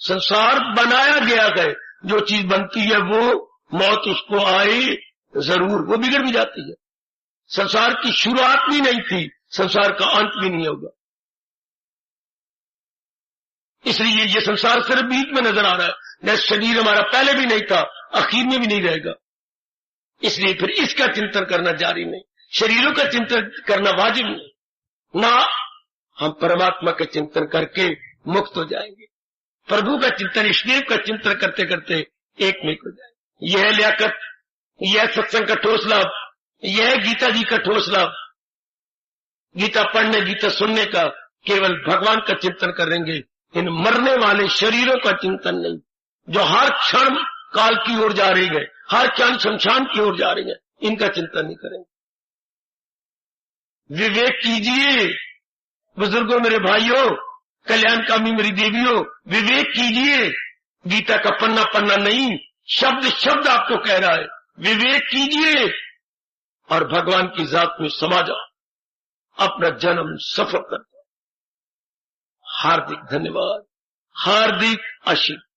संसार बनाया गया है, जो चीज बनती है वो मौत उसको आए जरूर, वो बिगड़ भी जाती है। संसार की शुरुआत भी नहीं थी, संसार का अंत भी नहीं होगा। इसलिए ये संसार सिर्फ बीच में नजर आ रहा है। न शरीर हमारा पहले भी नहीं था, आखिर में भी नहीं रहेगा। इसलिए फिर इसका चिंतन करना जारी नहीं, शरीरों का चिंतन करना वाजिब नहीं। ना हम परमात्मा का चिंतन करके मुक्त हो जाएंगे। प्रभु का चिंतन, ईश्वर का चिंतन करते करते एक में हो जाएंगे। यह लियाकत, यह सत्संग का ठोस लाभ, यह गीता जी का ठोस लाभ। गीता पढ़ने, गीता सुनने का, केवल भगवान का चिंतन करेंगे। इन मरने वाले शरीरों का चिंतन नहीं, जो हर क्षण काल की ओर जा रही है, हर क्षण शमशान की ओर जा रही है, इनका चिंतन नहीं करेंगे। विवेक कीजिए बुजुर्गों, मेरे भाइयों, कल्याणकामी मेरी देवियों, विवेक कीजिए। गीता का पन्ना पन्ना नहीं, शब्द शब्द आपको कह रहा है, विवेक कीजिए और भगवान की जात में समा जाओ, अपना जन्म सफल कर दो। हार्दिक धन्यवाद, हार्दिक आशीर्वाद।